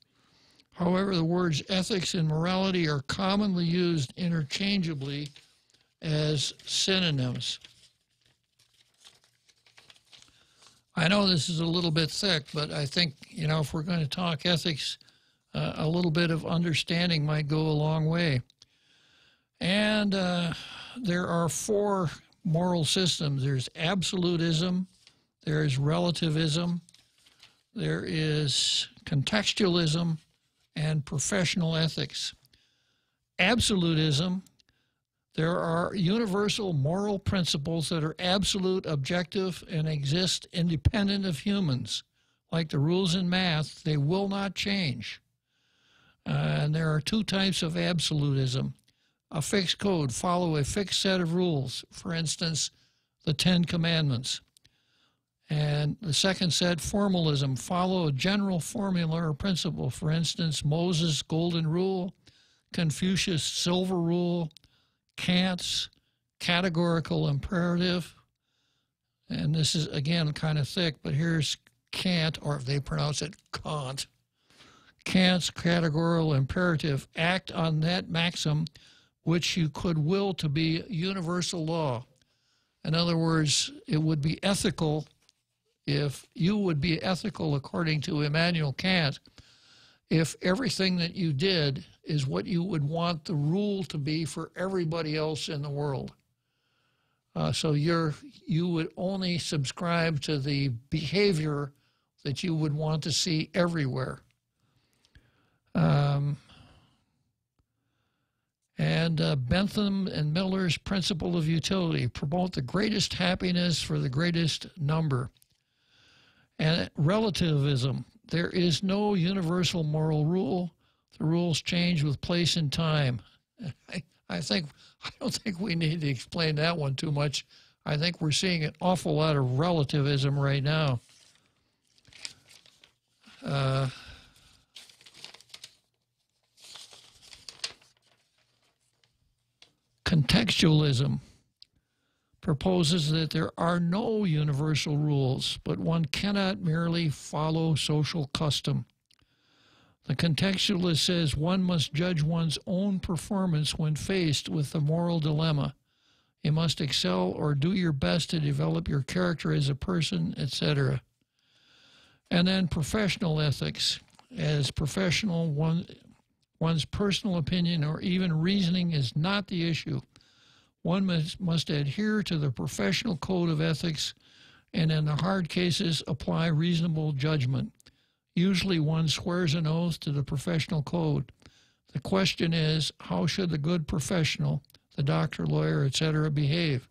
However, the words ethics and morality are commonly used interchangeably as synonyms. I know this is a little bit thick, but I think, you know, if we're going to talk ethics, a little bit of understanding might go a long way. And there are 4 moral systems. There's absolutism, there is relativism, there is contextualism, and professional ethics. Absolutism, there are universal moral principles that are absolute, objective, and exist independent of humans. Like the rules in math, they will not change. And there are 2 types of absolutism. A fixed code, follow a fixed set of rules. For instance, the 10 Commandments. And the second set, formalism, follow a general formula or principle. For instance, Moses' Golden Rule, Confucius' Silver Rule, Kant's categorical imperative. And this is, again, kind of thick, but here's Kant, or they pronounce it Kant. Kant's categorical imperative: act on that maxim which you could will to be universal law. In other words, it would be ethical if you would be ethical, according to Immanuel Kant, if everything that you did is what you would want the rule to be for everybody else in the world. So you would only subscribe to the behavior that you would want to see everywhere. And Bentham and Miller's principle of utility: promote the greatest happiness for the greatest number. And relativism: there is no universal moral rule. The rules change with place and time. I don't think we need to explain that one too much. I think we're seeing an awful lot of relativism right now. Contextualism proposes that there are no universal rules, but one cannot merely follow social custom. The contextualist says one must judge one's own performance when faced with the moral dilemma. You must excel or do your best to develop your character as a person, etc. And then professional ethics. As professional, one's personal opinion or even reasoning is not the issue. One must adhere to the professional code of ethics and in the hard cases apply reasonable judgment. Usually one swears an oath to the professional code. The question is, how should the good professional, the doctor, lawyer, etc., behave?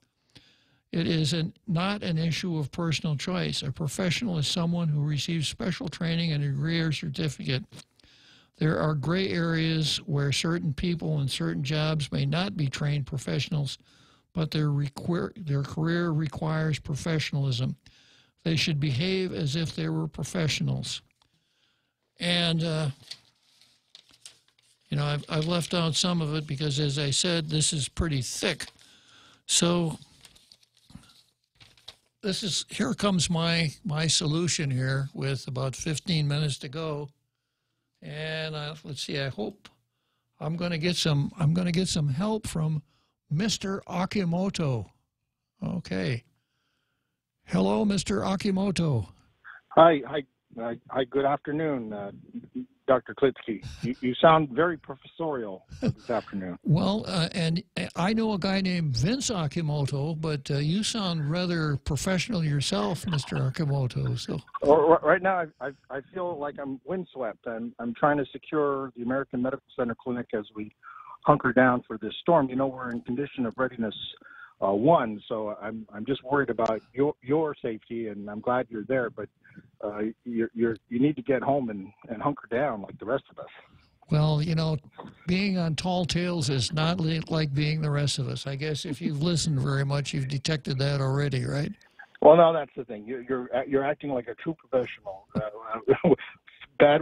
It is not an issue of personal choice. A professional is someone who receives special training and a degree or certificate. There are gray areas where certain people in certain jobs may not be trained professionals, but their career requires professionalism. They should behave as if they were professionals. And, you know, I've left out some of it because, as I said, this is pretty thick. So here comes my solution here with about 15 minutes to go. And let's see, I hope I'm going to get some help from Mr. Akimoto. Okay. Hello, Mr. Akimoto. Hi, good afternoon, Dr. Klitzkie. You sound very professorial this afternoon. Well, and I know a guy named Vince Akimoto, but you sound rather professional yourself, Mr. Akimoto. So right now, I feel like I'm windswept. I'm trying to secure the American Medical Center clinic as we hunker down for this storm. You know, we're in condition of readiness 1, so I'm just worried about your safety, and I'm glad you're there, but you need to get home and hunker down like the rest of us. Well, you know, being on Tall Tales is not like being the rest of us. I guess if you've listened very much, you've detected that already, right? Well, no, that's the thing. You're acting like a true professional, bad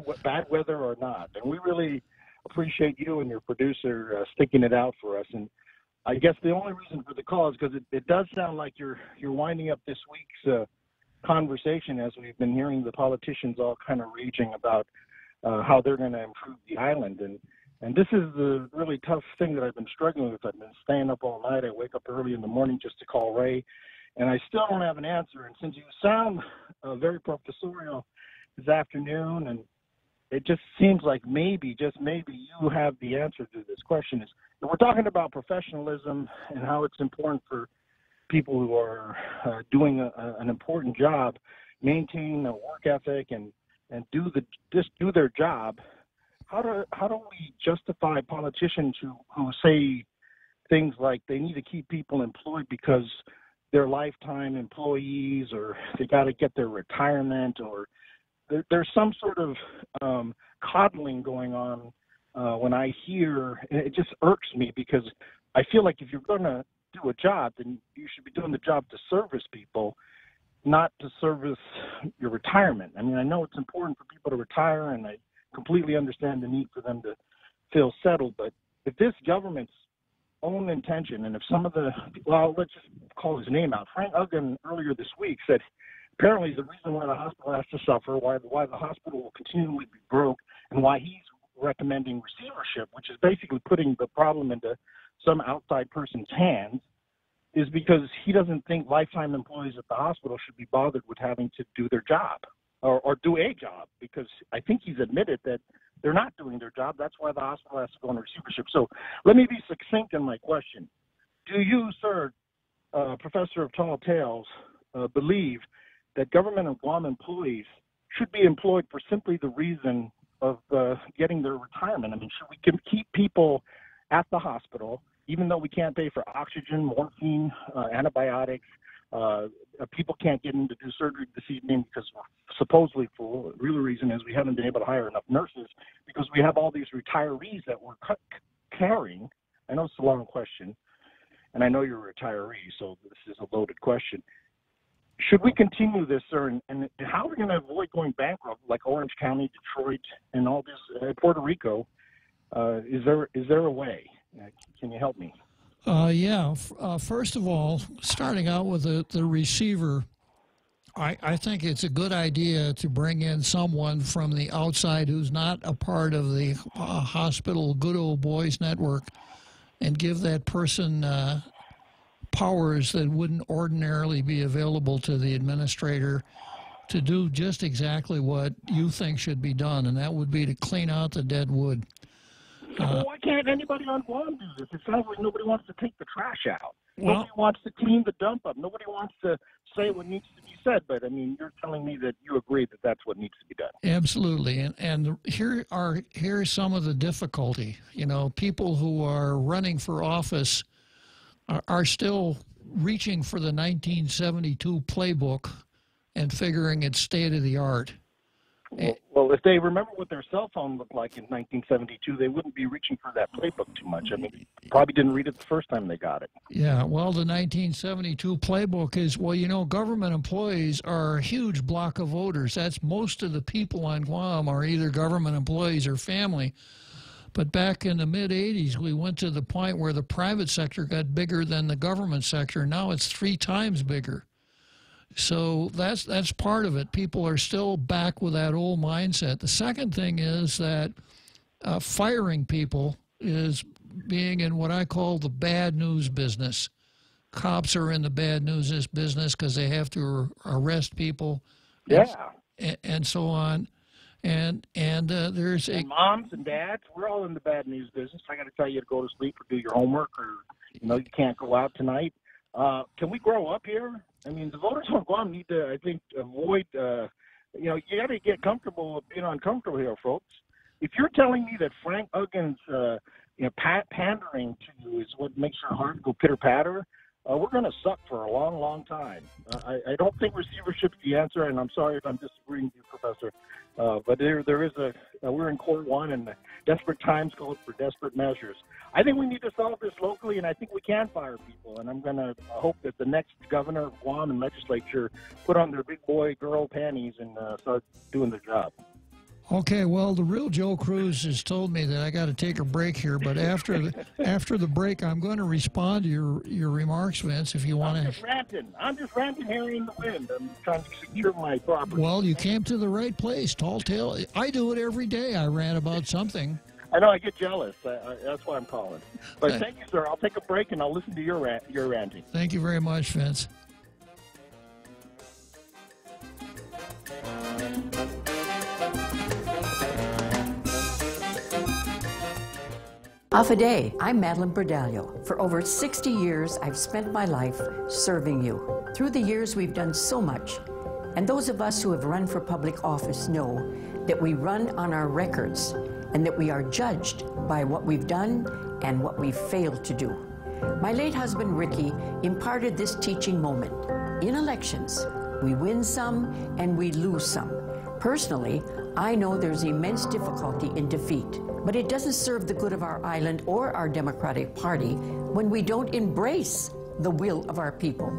weather or not, and we really appreciate you and your producer sticking it out for us. And I guess the only reason for the call is because it does sound like you're winding up this week's conversation, as we've been hearing the politicians all kind of raging about how they're going to improve the island. And this is the really tough thing that I've been struggling with. I've been staying up all night. I wake up early in the morning just to call Ray, and I still don't have an answer. And since you sound very professorial this afternoon, and it just seems like maybe, just maybe, you have the answer to this question. We're talking about professionalism and how it's important for people who are doing an important job, maintain a work ethic and just do their job. How do we justify politicians who say things like they need to keep people employed because they're lifetime employees, or they got to get their retirement, or there's some sort of coddling going on when I hear, and it just irks me, because I feel like if you're going to do a job, then you should be doing the job to service people, not to service your retirement. I mean, I know it's important for people to retire, and I completely understand the need for them to feel settled, but if this government's own intention, and if some of the, well, let's just call his name out, Frank Uggan earlier this week said apparently the reason why the hospital has to suffer, why the hospital will continually be broke, and why he's recommending receivership, which is basically putting the problem into some outside person's hands, is because he doesn't think lifetime employees at the hospital should be bothered with having to do their job or do a job, because I think he's admitted that they're not doing their job. That's why the hospital has to go into receivership. So let me be succinct in my question. Do you, sir, Professor of Tall Tales, believe that government and Guam employees should be employed for simply the reason of getting their retirement? I mean, should we keep people at the hospital, even though we can't pay for oxygen, morphine, antibiotics. People can't get in to do surgery this evening because supposedly for the real reason is we haven't been able to hire enough nurses because we have all these retirees that we're carrying. I know it's a long question, and I know you're a retiree, so this is a loaded question. Should we continue this, sir, and how are we going to avoid going bankrupt like Orange County, Detroit, and all this, Puerto Rico? Is there a way? Can you help me? First of all, starting out with the receiver, I think it's a good idea to bring in someone from the outside who's not a part of the hospital good old boys network and give that person powers that wouldn't ordinarily be available to the administrator to do just exactly what you think should be done, and that would be to clean out the dead wood. Why can't anybody on Guam do this? It sounds like nobody wants to take the trash out. Well, nobody wants to clean the dump up. Nobody wants to say what needs to be said. But, I mean, you're telling me that you agree that that's what needs to be done. Absolutely. And here's some of the difficulty. You know, people who are running for office are still reaching for the 1972 playbook and figuring it's state of the art. Well, if they remember what their cell phone looked like in 1972, they wouldn't be reaching for that playbook too much. I mean, probably didn't read it the first time they got it. Yeah, well, the 1972 playbook is, well, you know, government employees are a huge block of voters. That's most of the people on Guam are either government employees or family. But back in the mid-'80s, we went to the point where the private sector got bigger than the government sector. Now it's 3 times bigger. So that's part of it. People are still back with that old mindset. The second thing is that firing people is being in what I call the bad news business. Cops are in the bad news business because they have to arrest people, and so on. And there's and moms and dads, we're all in the bad news business. I got to tell you to go to sleep or do your homework, or you can't go out tonight. Can we grow up here? I mean, the voters on Guam need to, I think, avoid. You got to get comfortable with being uncomfortable here, folks. If you're telling me that Frank Uggin's, pandering to you is what makes your heart go pitter patter, we're going to suck for a long, long time. I don't think receivership's the answer, and I'm sorry if I'm disagreeing with you, Professor. But there is we're in Court 1, and desperate times call for desperate measures. I think we need to solve this locally, and I think we can fire people. And I'm going to hope that the next governor of Guam and legislature put on their big boy girl panties and start doing their job. Okay, well, the real Joe Cruz has told me that I got to take a break here, but after the break, I'm going to respond to your remarks, Vince, if you want to. I'm just ranting here in the wind. I'm trying to secure my property. Well, you came to the right place, Tall Tale. I do it every day. I rant about something. I know, I get jealous. That's why I'm calling. But thank you, sir. I'll take a break, and I'll listen to your ranting. Thank you very much, Vince. Afade, I'm Madeline Bordallo. For over 60 years, I've spent my life serving you. Through the years, we've done so much. And those of us who have run for public office know that we run on our records and that we are judged by what we've done and what we've failed to do. My late husband, Ricky, imparted this teaching moment. In elections, we win some and we lose some. Personally, I know there's immense difficulty in defeat, but it doesn't serve the good of our island or our Democratic Party when we don't embrace the will of our people.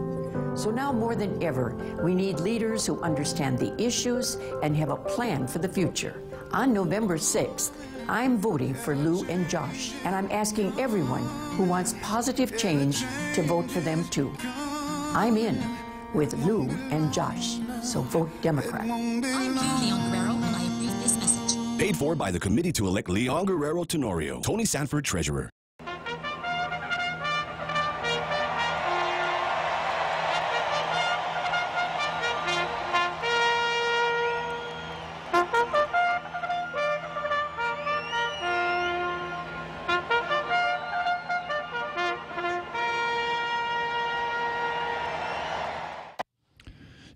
So now more than ever, we need leaders who understand the issues and have a plan for the future. On November 6th, I'm voting for Lou and Josh, and I'm asking everyone who wants positive change to vote for them too. I'm in with Lou and Josh, so vote Democrat. I'm Leon Guerrero, and I approve this message. Paid for by the committee to elect Leon Guerrero Tenorio. Tony Sanford, Treasurer.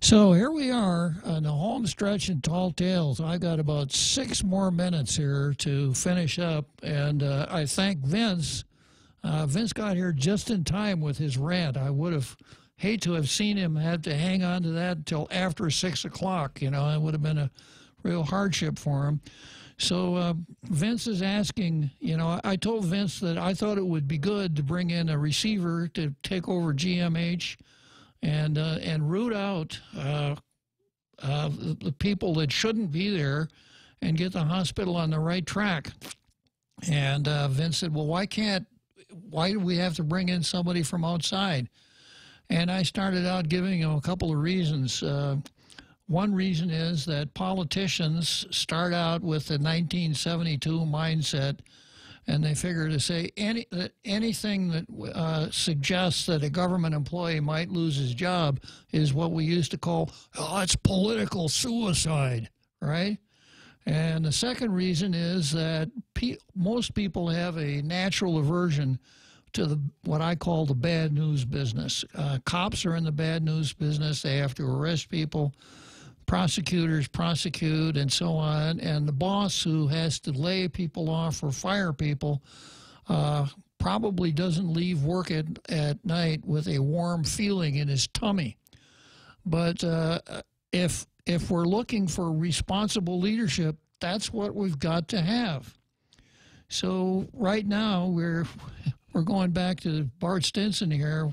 So here we are on the home stretch in Tall Tales. I got about 6 more minutes here to finish up, and I thank Vince. Vince got here just in time with his rant. I would have hate to have seen him had to hang on to that until after 6 o'clock. You know, it would have been a real hardship for him. So Vince is asking, you know, I told Vince that I thought it would be good to bring in a receiver to take over GMH and root out the people that shouldn't be there and get the hospital on the right track. And Vince said, well, why do we have to bring in somebody from outside? And I started out giving him a couple of reasons. One reason is that politicians start out with the 1972 mindset, and they figure to say anything that suggests that a government employee might lose his job is what we used to call, oh, it's political suicide, right? And the second reason is that most people have a natural aversion to what I call the bad news business. Cops are in the bad news business. They have to arrest people. Prosecutors prosecute and so on. And the boss who has to lay people off or fire people probably doesn't leave work at night with a warm feeling in his tummy. But if we're looking for responsible leadership, that's what we've got to have. So right now we're going back to Bart Stinson here.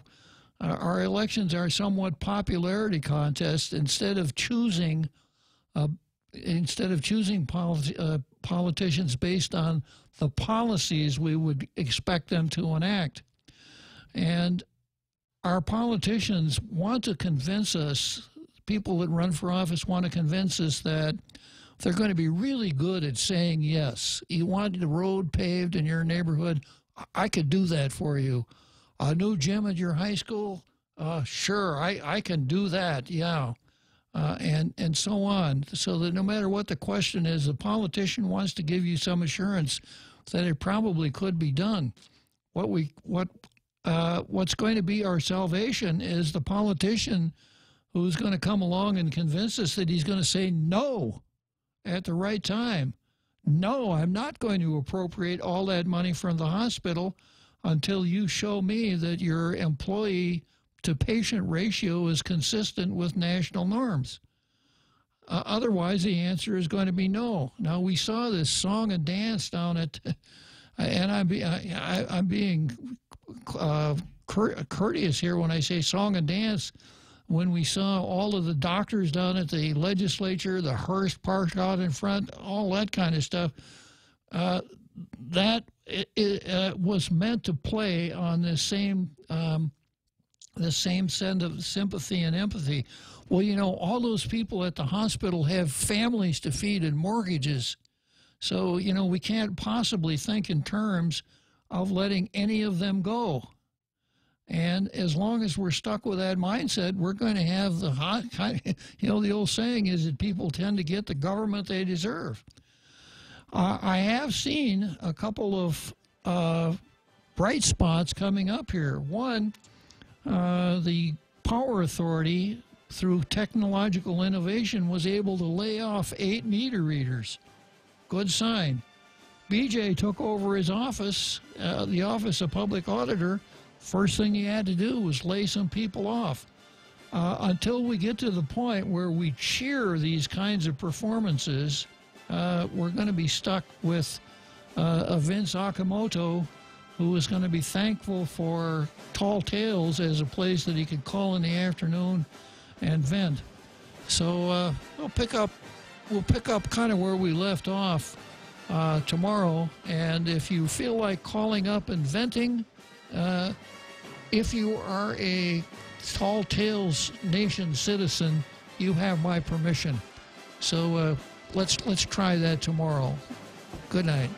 Our elections are somewhat popularity contests. Instead of choosing politicians based on the policies we would expect them to enact. And our politicians want to convince us, people that run for office want to convince us that they're going to be really good at saying yes. You want the road paved in your neighborhood? I could do that for you. A new gym at your high school? Sure, I can do that, yeah. And so on. So that no matter what the question is, the politician wants to give you some assurance that it probably could be done. What's going to be our salvation is the politician who's going to come along and convince us that he's going to say no at the right time. No, I'm not going to appropriate all that money from the hospital until you show me that your employee-to-patient ratio is consistent with national norms. Otherwise, the answer is going to be no. Now, we saw this song and dance down at, and I'm being courteous here when I say song and dance, when we saw all of the doctors down at the legislature, the hearse parked out in front, all that kind of stuff, that was meant to play on the same sense of sympathy and empathy. Well, you know, all those people at the hospital have families to feed and mortgages. So, you know, we can't possibly think in terms of letting any of them go. And as long as we're stuck with that mindset, we're going to have you know, the old saying is that people tend to get the government they deserve. I have seen a couple of bright spots coming up here. One, the Power Authority, through technological innovation, was able to lay off 8 meter readers. Good sign. BJ took over his office, the Office of Public Auditor. First thing he had to do was lay some people off. Until we get to the point where we cheer these kinds of performances, we're going to be stuck with a Vince Okamoto who is going to be thankful for Tall Tales as a place that he could call in the afternoon and vent. So we'll pick up kind of where we left off tomorrow. And if you feel like calling up and venting, if you are a Tall Tales Nation citizen, you have my permission. So let's try that tomorrow. Good night.